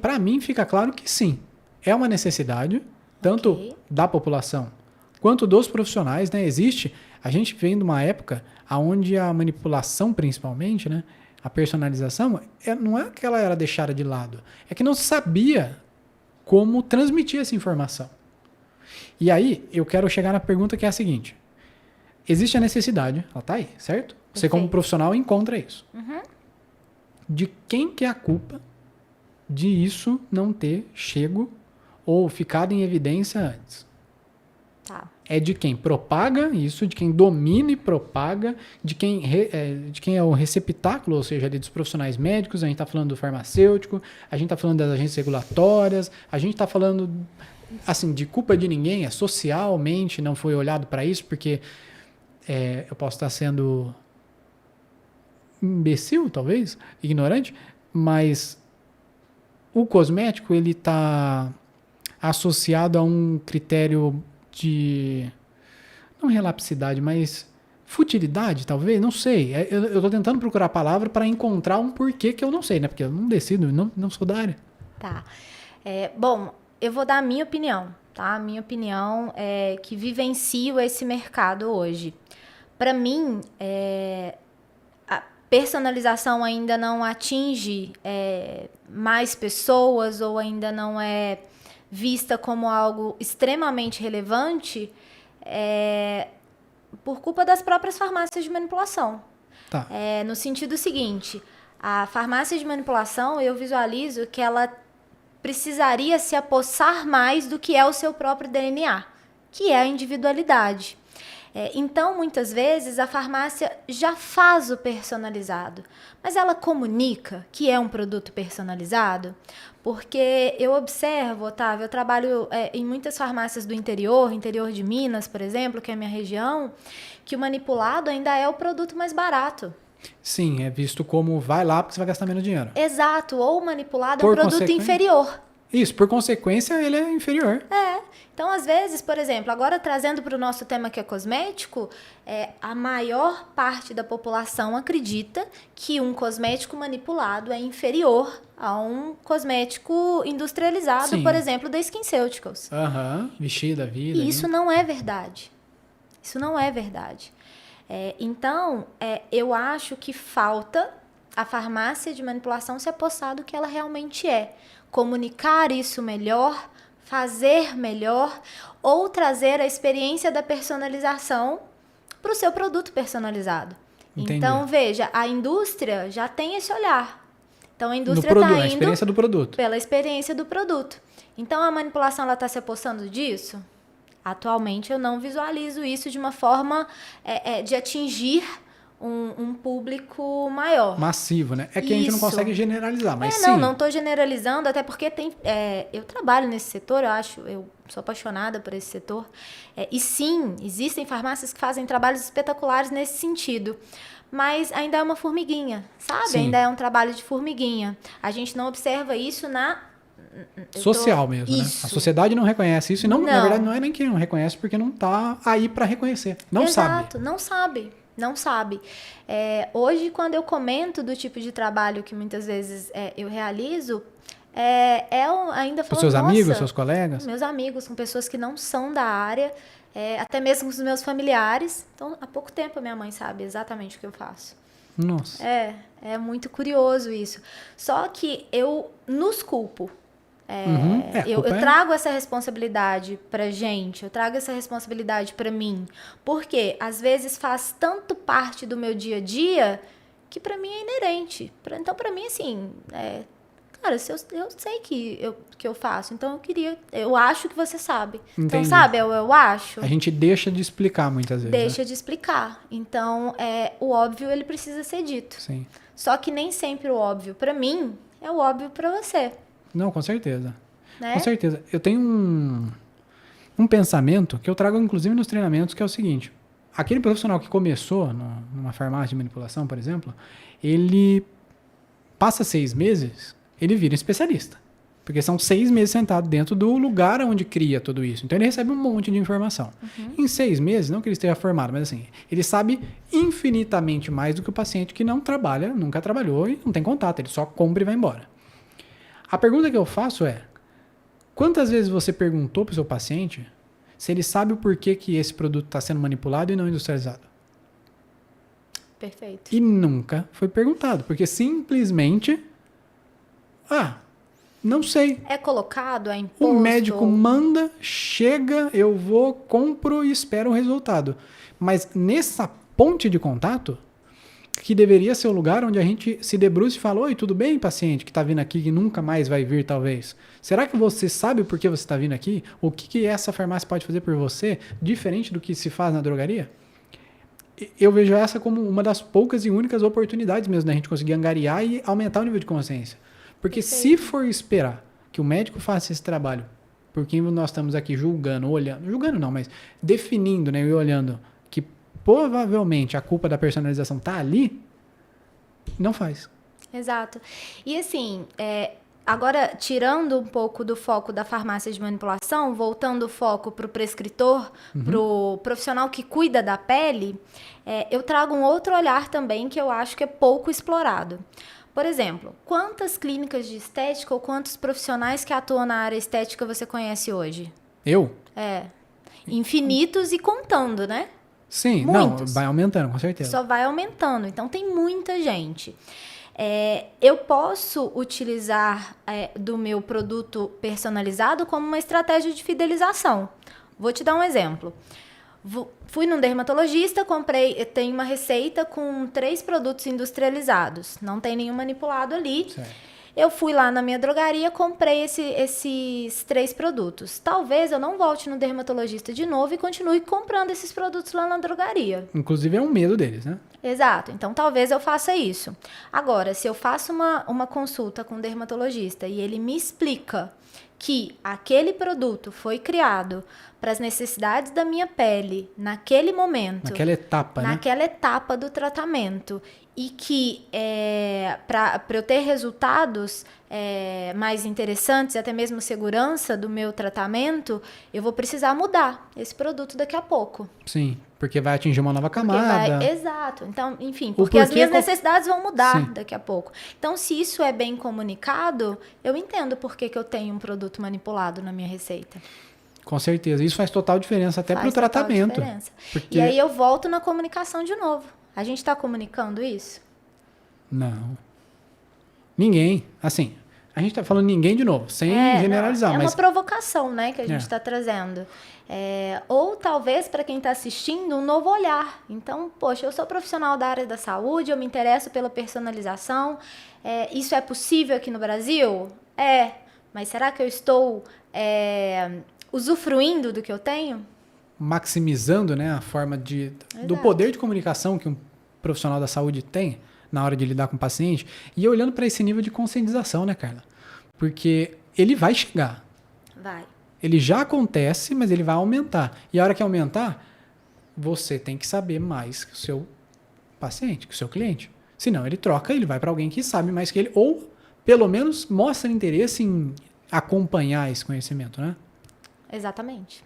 para mim fica claro que sim. É uma necessidade, tanto da população quanto dos profissionais, né? A gente vem de uma época onde a manipulação, principalmente, né? A personalização, não é que ela era deixada de lado, é que não se sabia como transmitir essa informação. E aí, eu quero chegar na pergunta que é a seguinte. existe a necessidade, ela tá aí, certo? Você como Perfeito. profissional encontra isso. Uhum. De quem que é a culpa de isso não ter chego ou ficado em evidência antes? Tá. É de quem propaga isso, de quem domina e propaga, de quem é o receptáculo, ou seja, ali dos profissionais médicos, a gente está falando do farmacêutico, a gente está falando das agências regulatórias, a gente está falando, assim, de culpa de ninguém, socialmente não foi olhado para isso, porque eu posso estar sendo imbecil, talvez, ignorante, mas o cosmético, ele está associado a um critério de, não relapsidade, mas futilidade, talvez, não sei. Eu tô tentando procurar a palavra para encontrar um porquê que eu não sei, né? Porque eu não decido, não sou da área. Tá. Bom, eu vou dar a minha opinião, tá? A minha opinião é que vivencio esse mercado hoje. Para mim, a personalização ainda não atinge mais pessoas ou ainda não é vista como algo extremamente relevante por culpa das próprias farmácias de manipulação. Tá. No sentido seguinte, a farmácia de manipulação, eu visualizo que ela precisaria se apossar mais do que é o seu próprio DNA, que é a individualidade. Então, muitas vezes, a farmácia já faz o personalizado, mas ela comunica que é um produto personalizado? Porque eu observo, Otávio, eu trabalho em muitas farmácias do interior de Minas, por exemplo, que é a minha região, que o manipulado ainda é o produto mais barato. Sim, é visto como vai lá porque você vai gastar menos dinheiro. Exato, ou o manipulado é um produto inferior. Isso, por consequência, ele é inferior. Então, às vezes, por exemplo, agora trazendo para o nosso tema que é cosmético, a maior parte da população acredita que um cosmético manipulado é inferior a um cosmético industrializado, Sim. por exemplo, da SkinCeuticals. Vestida, vida. E isso não é verdade. Isso não é verdade. Então, eu acho que falta a farmácia de manipulação se apossar do que ela realmente é. Comunicar isso melhor, fazer melhor ou trazer a experiência da personalização para o seu produto personalizado. Entendi. Então, veja, a indústria já tem esse olhar. Então, a indústria está indo a experiência do produto. Pela experiência do produto. Então, a manipulação está se apossando disso? Atualmente, eu não visualizo isso de uma forma de atingir um público maior. Massivo, né? É que a gente não consegue generalizar, mas sim. Não estou generalizando, até porque eu trabalho nesse setor, eu sou apaixonada por esse setor. E sim, existem farmácias que fazem trabalhos espetaculares nesse sentido. Mas ainda é uma formiguinha, sabe? Sim. Ainda é um trabalho de formiguinha. A gente não observa isso social mesmo, isso. Né? A sociedade não reconhece isso. E na verdade, não é nem que não reconhece, porque não está aí para reconhecer. Não sabe. Exato, não sabe. Hoje, quando eu comento do tipo de trabalho que muitas vezes eu realizo, ainda com seus amigos, seus colegas? Meus amigos, com pessoas que não são da área, até mesmo com os meus familiares. Então, há pouco tempo a minha mãe sabe exatamente o que eu faço. Nossa. É muito curioso isso. Só que eu nos culpo. Eu trago essa responsabilidade pra gente, eu trago essa responsabilidade pra mim, porque às vezes faz tanto parte do meu dia a dia que pra mim é inerente. Então, pra mim, assim, cara, eu sei que eu faço, então eu acho que você sabe. Entendi. Então, sabe, eu acho. A gente deixa de explicar muitas vezes. Deixa de explicar. Então, o óbvio, ele precisa ser dito. Sim. Só que nem sempre o óbvio pra mim é o óbvio pra você. Não, com certeza. Né? Com certeza. Eu tenho um pensamento que eu trago, inclusive, nos treinamentos, que é o seguinte. Aquele profissional que começou numa farmácia de manipulação, por exemplo, ele passa 6 meses, ele vira especialista. Porque são 6 meses sentado dentro do lugar onde cria tudo isso. Então, ele recebe um monte de informação. Em 6 meses, não que ele esteja formado, mas assim, ele sabe infinitamente mais do que o paciente que não trabalha, nunca trabalhou e não tem contato. Ele só compra e vai embora. A pergunta que eu faço é, quantas vezes você perguntou para o seu paciente se ele sabe o porquê que esse produto está sendo manipulado e não industrializado? Perfeito. E nunca foi perguntado, porque simplesmente, não sei. É colocado, é imposto. O médico manda, chega, eu vou, compro e espero o resultado. Mas nessa ponte de contato, que deveria ser o lugar onde a gente se debruça e fala, oi, tudo bem, paciente que está vindo aqui, que nunca mais vai vir, talvez? Será que você sabe por que você está vindo aqui? O que essa farmácia pode fazer por você, diferente do que se faz na drogaria? Eu vejo essa como uma das poucas e únicas oportunidades mesmo da gente conseguir angariar e aumentar o nível de consciência. Porque se for esperar que o médico faça esse trabalho, por quem nós estamos aqui julgando, olhando, julgando não, mas definindo, né, e olhando que provavelmente a culpa da personalização está ali, não faz. Exato. E assim, agora tirando um pouco do foco da farmácia de manipulação, voltando o foco para o prescritor, para o profissional que cuida da pele, eu trago um outro olhar também que eu acho que é pouco explorado. Por exemplo, quantas clínicas de estética ou quantos profissionais que atuam na área estética você conhece hoje? Eu? Infinitos e contando, né? Sim, muitos. Não, vai aumentando, com certeza. Só vai aumentando, então tem muita gente. Eu posso utilizar do meu produto personalizado como uma estratégia de fidelização. Vou te dar um exemplo. Fui num dermatologista, tem uma receita com 3 produtos industrializados. Não tem nenhum manipulado ali. Certo. Eu fui lá na minha drogaria, comprei esses 3 produtos. Talvez eu não volte no dermatologista de novo e continue comprando esses produtos lá na drogaria. Inclusive é um medo deles, né? Exato. Então, talvez eu faça isso. Agora, se eu faço uma consulta com um dermatologista e ele me explica que aquele produto foi criado para as necessidades da minha pele naquele momento. Naquela etapa, né? Naquela etapa do tratamento. E que para eu ter resultados mais interessantes e até mesmo segurança do meu tratamento, eu vou precisar mudar esse produto daqui a pouco. Sim, porque vai atingir uma nova camada. Exato. Então, enfim, porque as minhas necessidades vão mudar daqui a pouco. Então, se isso é bem comunicado, eu entendo por que eu tenho um produto manipulado na minha receita. Com certeza. Isso faz total diferença até para o tratamento. Porque... E aí eu volto na comunicação de novo. A gente está comunicando isso? Não. Ninguém. Assim, a gente está falando ninguém de novo, sem generalizar. É uma provocação, né, que a gente está trazendo. Ou talvez, para quem está assistindo, um novo olhar. Então, poxa, eu sou profissional da área da saúde, eu me interesso pela personalização. Isso é possível aqui no Brasil? Mas será que eu estou usufruindo do que eu tenho? Maximizando, né, a forma do poder de comunicação que um profissional da saúde tem na hora de lidar com o paciente, e olhando para esse nível de conscientização, né, Carla? Porque ele vai chegar. Vai. Ele já acontece, mas ele vai aumentar. E a hora que aumentar, você tem que saber mais que o seu paciente, que o seu cliente. Senão ele troca, ele vai para alguém que sabe mais que ele, ou pelo menos mostra interesse em acompanhar esse conhecimento, né? Exatamente.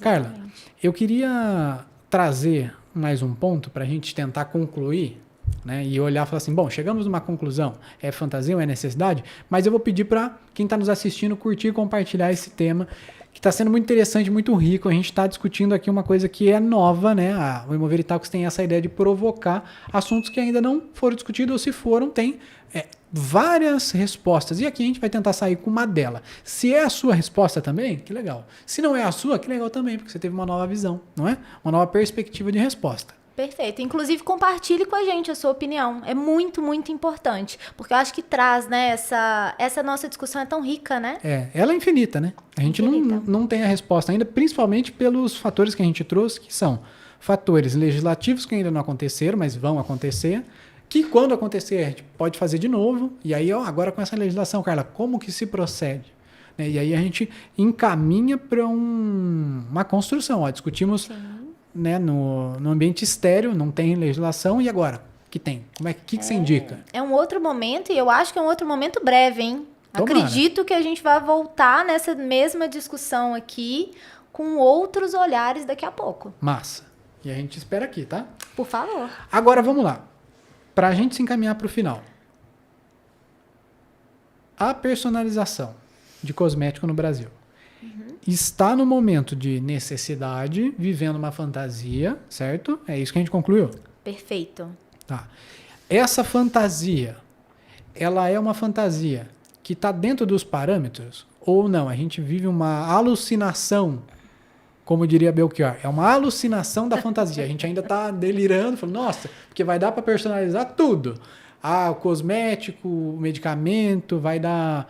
Carla, eu queria trazer mais um ponto para a gente tentar concluir, né, e olhar e falar assim, bom, chegamos numa conclusão, é fantasia ou é necessidade? Mas eu vou pedir para quem está nos assistindo curtir e compartilhar esse tema, que está sendo muito interessante, muito rico. A gente está discutindo aqui uma coisa que é nova, né? O Hemoveritalks tem essa ideia de provocar assuntos que ainda não foram discutidos, ou se foram, tem várias respostas. E aqui a gente vai tentar sair com uma delas. Se é a sua resposta também, que legal. Se não é a sua, que legal também, porque você teve uma nova visão, não é? Uma nova perspectiva de resposta. Perfeito. Inclusive, compartilhe com a gente a sua opinião. É muito, muito importante. Porque eu acho que traz, né, essa nossa discussão é tão rica, né? Ela é infinita, né? A gente não tem a resposta ainda, principalmente pelos fatores que a gente trouxe, que são fatores legislativos que ainda não aconteceram, mas vão acontecer, que quando acontecer a gente pode fazer de novo. E aí, agora com essa legislação, Carla, como que se procede? E aí a gente encaminha para uma construção. Discutimos... Né, no ambiente estéreo, não tem legislação, e agora? Que tem? Como que você indica? É um outro momento, e eu acho que é um outro momento breve, hein? Tomara. Acredito que a gente vai voltar nessa mesma discussão aqui, com outros olhares daqui a pouco. Massa. E a gente espera aqui, tá? Por favor. Agora vamos lá. Para a gente se encaminhar para o final. A personalização de cosmético no Brasil. Está no momento de necessidade, vivendo uma fantasia, certo? É isso que a gente concluiu? Perfeito. Tá. Essa fantasia, ela é uma fantasia que está dentro dos parâmetros? Ou não? A gente vive uma alucinação como diria Belchior, é uma alucinação da fantasia. A gente ainda está delirando, falando, nossa, porque vai dar para personalizar tudo. Ah, o cosmético, o medicamento, vai dar,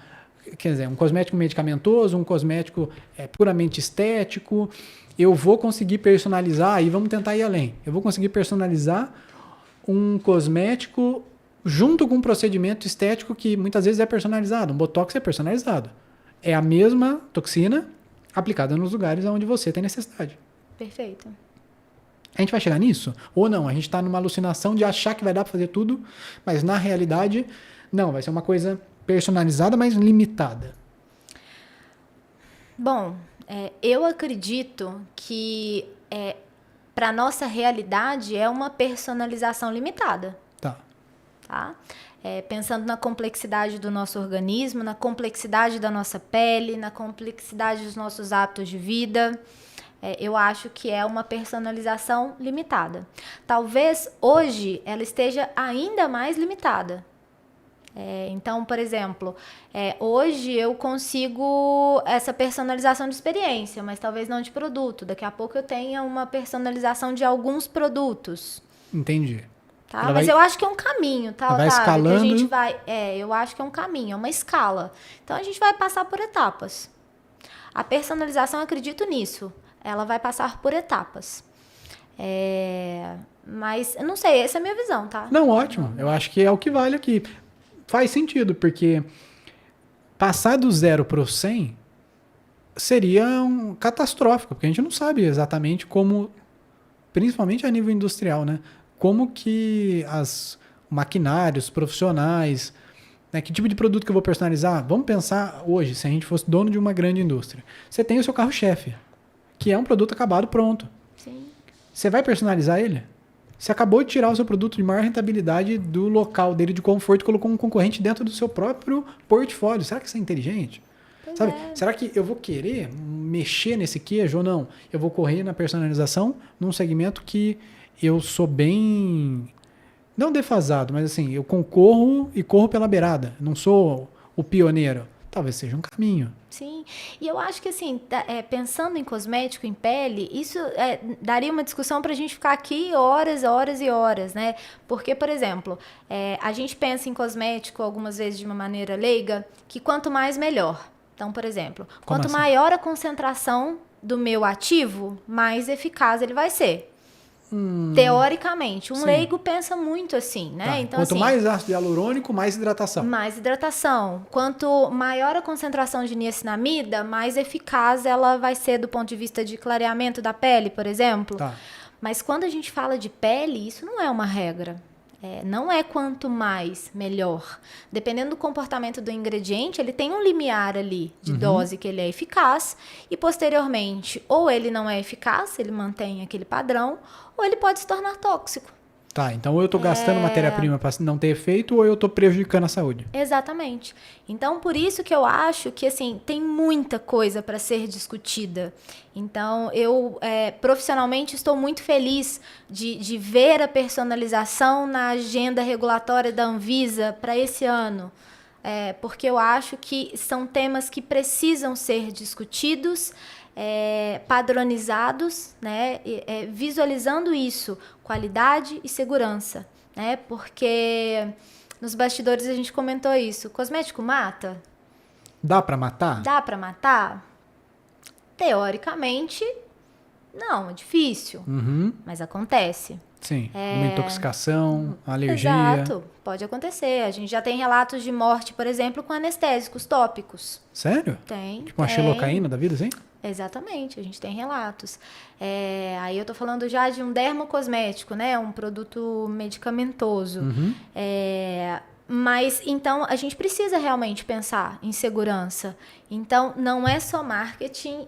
quer dizer, um cosmético medicamentoso, um cosmético puramente estético. Eu vou conseguir personalizar, aí vamos tentar ir além. Eu vou conseguir personalizar um cosmético junto com um procedimento estético que muitas vezes é personalizado. Um botox é personalizado. É a mesma toxina aplicada nos lugares onde você tem necessidade. Perfeito. A gente vai chegar nisso? Ou não? A gente está numa alucinação de achar que vai dar para fazer tudo, mas na realidade, não. Vai ser uma coisa personalizada, mas limitada. Bom, eu acredito que para nossa realidade é uma personalização limitada. Tá? Pensando na complexidade do nosso organismo, na complexidade da nossa pele, na complexidade dos nossos hábitos de vida, eu acho que é uma personalização limitada. Talvez hoje ela esteja ainda mais limitada. Então, por exemplo, hoje eu consigo essa personalização de experiência, mas talvez não de produto. Daqui a pouco eu tenha uma personalização de alguns produtos. Entendi. Tá? Mas eu acho que é um caminho, tá? Vai escalando. Que a gente vai, eu acho que é um caminho, é uma escala. Então a gente vai passar por etapas. A personalização, eu acredito nisso. Ela vai passar por etapas. Mas, eu não sei, essa é a minha visão, tá? Não, ótimo. Eu acho que é o que vale aqui. Faz sentido, porque passar do 0 para o 100 seria catastrófico, porque a gente não sabe exatamente como, principalmente a nível industrial, né? Como que os maquinários, profissionais, né? Que tipo de produto que eu vou personalizar? Vamos pensar hoje, se a gente fosse dono de uma grande indústria. Você tem o seu carro-chefe, que é um produto acabado pronto. Sim. Você vai personalizar ele? Você acabou de tirar o seu produto de maior rentabilidade do local dele de conforto e colocou um concorrente dentro do seu próprio portfólio. Será que isso é inteligente? Sabe? Será que eu vou querer mexer nesse queijo ou não? Eu vou correr na personalização num segmento que eu sou bem, não defasado, mas assim, eu concorro e corro pela beirada. Não sou o pioneiro. Talvez seja um caminho. Sim, e eu acho que assim, pensando em cosmético, em pele, isso daria uma discussão para a gente ficar aqui horas, horas e horas, né? Porque, por exemplo, a gente pensa em cosmético algumas vezes de uma maneira leiga, que quanto mais melhor. Então, por exemplo, quanto assim? maior a concentração do meu ativo, mais eficaz ele vai ser. Teoricamente, um leigo pensa muito assim, né? Tá. Então, Quanto assim, mais ácido hialurônico, mais hidratação. mais hidratação. Quanto maior a concentração de niacinamida, mais eficaz ela vai ser do ponto de vista de clareamento da pele, por exemplo. Tá. Mas quando a gente fala de pele, isso não é uma regra. Não é quanto mais, melhor. Dependendo do comportamento do ingrediente, ele tem um limiar ali de dose que ele é eficaz e, posteriormente, ou ele não é eficaz, ele mantém aquele padrão, ou ele pode se tornar tóxico. Tá, então ou eu tô gastando matéria-prima para não ter efeito ou eu tô prejudicando a saúde. Exatamente. Então, por isso que eu acho que, assim, tem muita coisa para ser discutida. Então, eu profissionalmente estou muito feliz de ver a personalização na agenda regulatória da Anvisa para esse ano. Porque eu acho que são temas que precisam ser discutidos, padronizados, né? Visualizando isso, qualidade e segurança, né? Porque nos bastidores a gente comentou isso. Cosmético mata? Dá para matar? Dá para matar? Teoricamente, não, é difícil, mas acontece. Sim, uma intoxicação, alergia. Exato, pode acontecer. A gente já tem relatos de morte, por exemplo, com anestésicos tópicos. Sério? Tem. Tipo uma xilocaína da vida, assim? Exatamente, a gente tem relatos. Aí eu tô falando já de um dermocosmético, né? Um produto medicamentoso. Mas, então, a gente precisa realmente pensar em segurança. Então, não é só marketing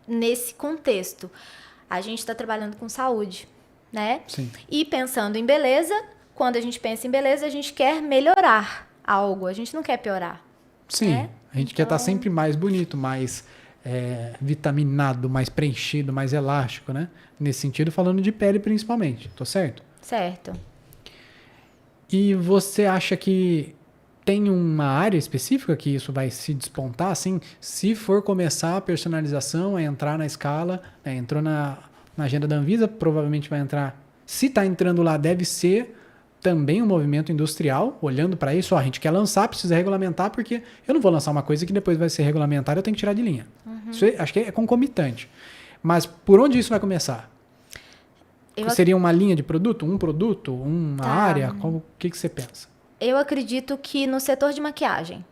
nesse contexto. A gente está trabalhando com saúde, né? Sim. E pensando em beleza, quando a gente pensa em beleza, a gente quer melhorar algo, a gente não quer piorar. Sim, né? a gente quer estar sempre mais bonito, mais vitaminado, mais preenchido, mais elástico, né? Nesse sentido, falando de pele principalmente, tô certo? Certo. E você acha que tem uma área específica que isso vai se despontar, assim, se for começar a personalização, a entrar na escala, né, entrou na agenda da Anvisa, provavelmente vai entrar, se está entrando lá, deve ser também um movimento industrial, olhando para isso, ó, a gente quer lançar, precisa regulamentar, porque eu não vou lançar uma coisa que depois vai ser regulamentada, eu tenho que tirar de linha. Isso acho que é concomitante. Mas por onde isso vai começar? Seria uma linha de produto? Um produto? Uma área? O que você pensa? Eu acredito que no setor de maquiagem.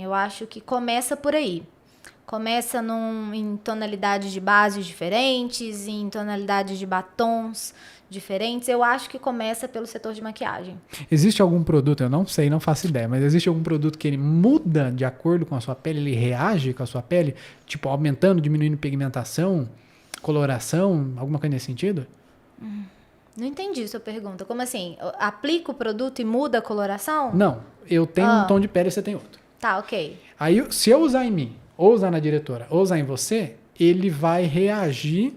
Eu acho que começa por aí. Começa em tonalidades de bases diferentes, em tonalidades de batons diferentes. Eu acho que começa pelo setor de maquiagem. Existe algum produto, eu não sei, não faço ideia, mas existe algum produto que ele muda de acordo com a sua pele, ele reage com a sua pele, tipo aumentando, diminuindo pigmentação, coloração, alguma coisa nesse sentido? Não entendi sua pergunta. Como assim? Aplica o produto e muda a coloração? Não, eu tenho um tom de pele e você tem outro. Tá, ok. Aí, se eu usar em mim, ou usar na diretora, ou usar em você, ele vai reagir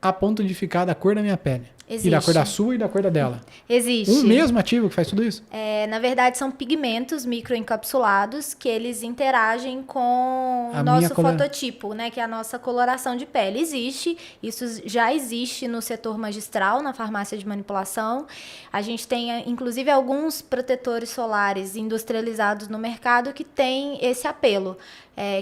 a ponto de ficar da cor da minha pele. Existe. E da cor da sua e da cor da dela. Existe. Um mesmo ativo que faz tudo isso? Na verdade, são pigmentos microencapsulados que eles interagem com o nosso fototipo, né? Que é a nossa coloração de pele. Existe, isso já existe no setor magistral, na farmácia de manipulação. A gente tem, inclusive, alguns protetores solares industrializados no mercado que tem esse apelo.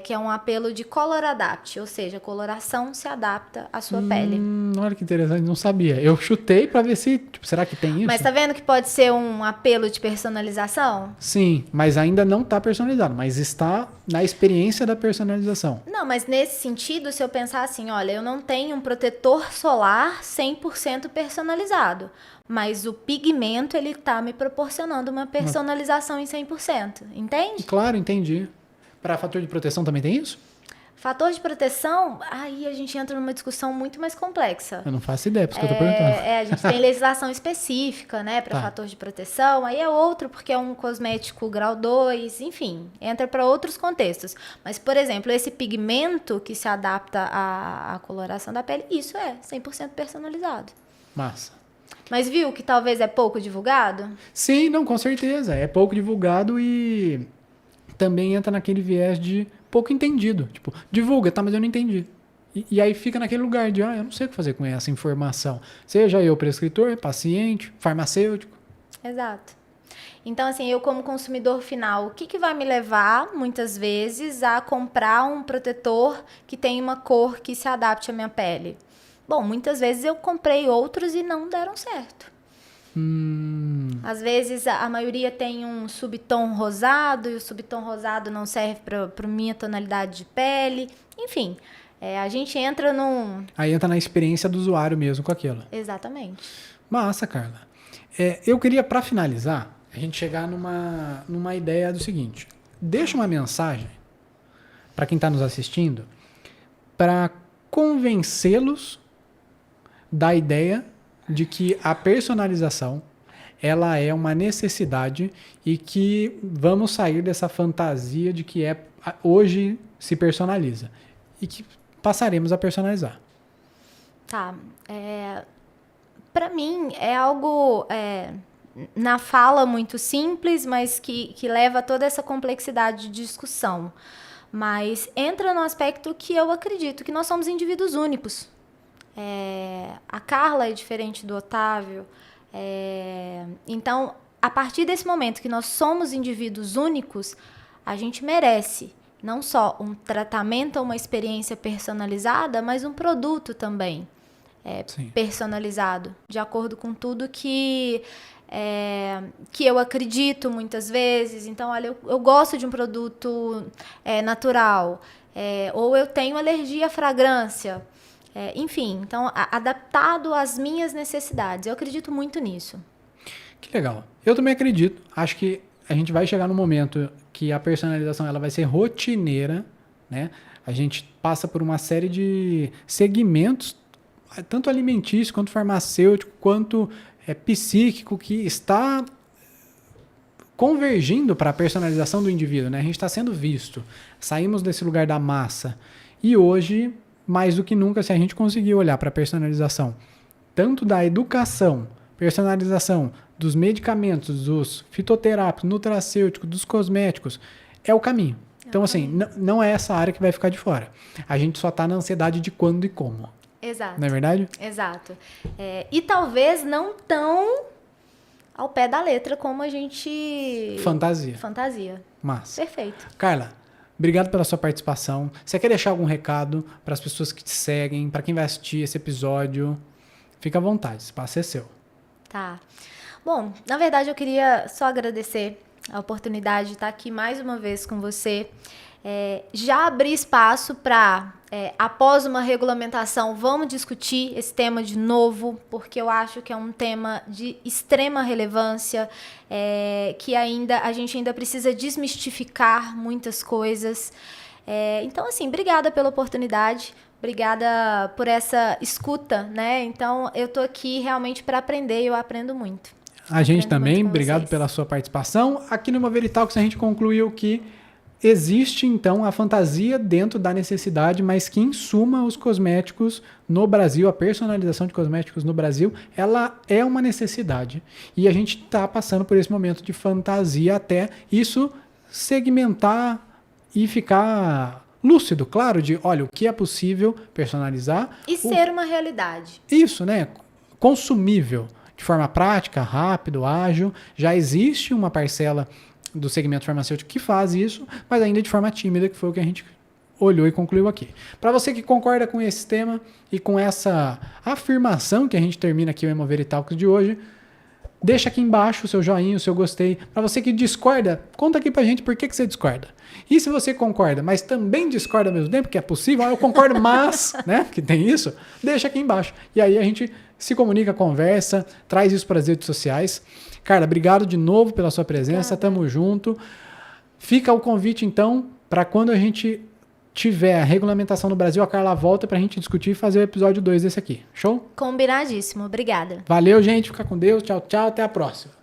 Que é um apelo de color adapt, ou seja, a coloração se adapta à sua pele. Olha que interessante, não sabia. Eu chutei pra ver se, será que tem isso? Mas tá vendo que pode ser um apelo de personalização? Sim, mas ainda não tá personalizado, mas está na experiência da personalização. Não, mas nesse sentido, se eu pensar assim, olha, eu não tenho um protetor solar 100% personalizado, mas o pigmento, ele tá me proporcionando uma personalização em 100%, entende? Claro, entendi. Para fator de proteção também tem isso? Fator de proteção, aí a gente entra numa discussão muito mais complexa. Eu não faço ideia, por isso que eu tô perguntando. A gente tem legislação específica, né, para fator de proteção, aí é outro porque é um cosmético grau 2, enfim, entra para outros contextos. Mas, por exemplo, esse pigmento que se adapta à coloração da pele, isso é 100% personalizado. Massa. Mas viu que talvez é pouco divulgado? Sim, não, com certeza. É pouco divulgado e também entra naquele viés de pouco entendido. Tipo, divulga, tá, mas eu não entendi. E aí fica naquele lugar de, eu não sei o que fazer com essa informação. Seja eu prescritor, paciente, farmacêutico. Exato. Então, assim, eu como consumidor final, o que vai me levar, muitas vezes, a comprar um protetor que tem uma cor que se adapte à minha pele? Bom, muitas vezes eu comprei outros e não deram certo. Às vezes a maioria tem um subtom rosado e o subtom rosado não serve para minha tonalidade de pele. Enfim, a gente entra num... Aí entra na experiência do usuário mesmo com aquilo. Exatamente. Massa, Carla. Eu queria, para finalizar, a gente chegar numa ideia do seguinte. Deixa uma mensagem para quem está nos assistindo para convencê-los da ideia de que a personalização ela é uma necessidade e que vamos sair dessa fantasia de que hoje se personaliza e que passaremos a personalizar. Tá. Para mim é algo na fala muito simples, mas que leva a toda essa complexidade de discussão. Mas entra no aspecto que eu acredito que nós somos indivíduos únicos. A Carla é diferente do Otávio. Então, a partir desse momento que nós somos indivíduos únicos, a gente merece não só um tratamento ou uma experiência personalizada, mas um produto também personalizado, de acordo com tudo que eu acredito muitas vezes. Então, olha, eu gosto de um produto natural, ou eu tenho alergia à fragrância. Enfim, então, adaptado às minhas necessidades. Eu acredito muito nisso. Que legal. Eu também acredito. Acho que a gente vai chegar no momento que a personalização ela vai ser rotineira, né? A gente passa por uma série de segmentos, tanto alimentício, quanto farmacêutico, quanto psíquico, que está convergindo para a personalização do indivíduo, né? A gente está sendo visto. Saímos desse lugar da massa. E hoje, mais do que nunca, se a gente conseguir olhar para a personalização, tanto da educação personalização dos medicamentos, dos fitoterápicos, nutracêuticos, dos cosméticos, é o caminho. Então, assim, não é essa área que vai ficar de fora. A gente só está na ansiedade de quando e como. Exato. Não é verdade? Exato. E talvez não tão ao pé da letra como a gente... Fantasia. Massa. Perfeito. Carla, obrigado pela sua participação. Você quer deixar algum recado para as pessoas que te seguem, para quem vai assistir esse episódio? Fica à vontade, esse espaço é seu. Tá. Bom, na verdade eu queria só agradecer a oportunidade de estar aqui mais uma vez com você. Já abrir espaço para, após uma regulamentação, vamos discutir esse tema de novo, porque eu acho que é um tema de extrema relevância, que a gente ainda precisa desmistificar muitas coisas. Então, assim, obrigada pela oportunidade, obrigada por essa escuta, né? Então, eu tô aqui realmente para aprender e eu aprendo muito. A gente também, obrigado pela sua participação. Aqui no Moveritalks a gente concluiu que existe, então, a fantasia dentro da necessidade, mas que, em suma, os cosméticos no Brasil, a personalização de cosméticos no Brasil, ela é uma necessidade. E a gente está passando por esse momento de fantasia até isso segmentar e ficar lúcido, claro, de, olha, o que é possível personalizar. E ser uma realidade. Isso, né? Consumível. De forma prática, rápido, ágil. Já existe uma parcela do segmento farmacêutico que faz isso, mas ainda de forma tímida, que foi o que a gente olhou e concluiu aqui. Para você que concorda com esse tema e com essa afirmação que a gente termina aqui o Hemoveritalks de hoje, deixa aqui embaixo o seu joinha, o seu gostei. Para você que discorda, conta aqui pra gente por que você discorda. E se você concorda, mas também discorda ao mesmo tempo, que é possível, eu concordo, mas, né, que tem isso, deixa aqui embaixo. E aí a gente se comunica, conversa, traz isso para as redes sociais. Carla, obrigado de novo pela sua presença, tamo junto. Fica o convite, então, para quando a gente tiver a regulamentação no Brasil, a Carla volta para a gente discutir e fazer o episódio 2 desse aqui. Show? Combinadíssimo. Obrigada. Valeu, gente. Fica com Deus. Tchau, tchau. Até a próxima.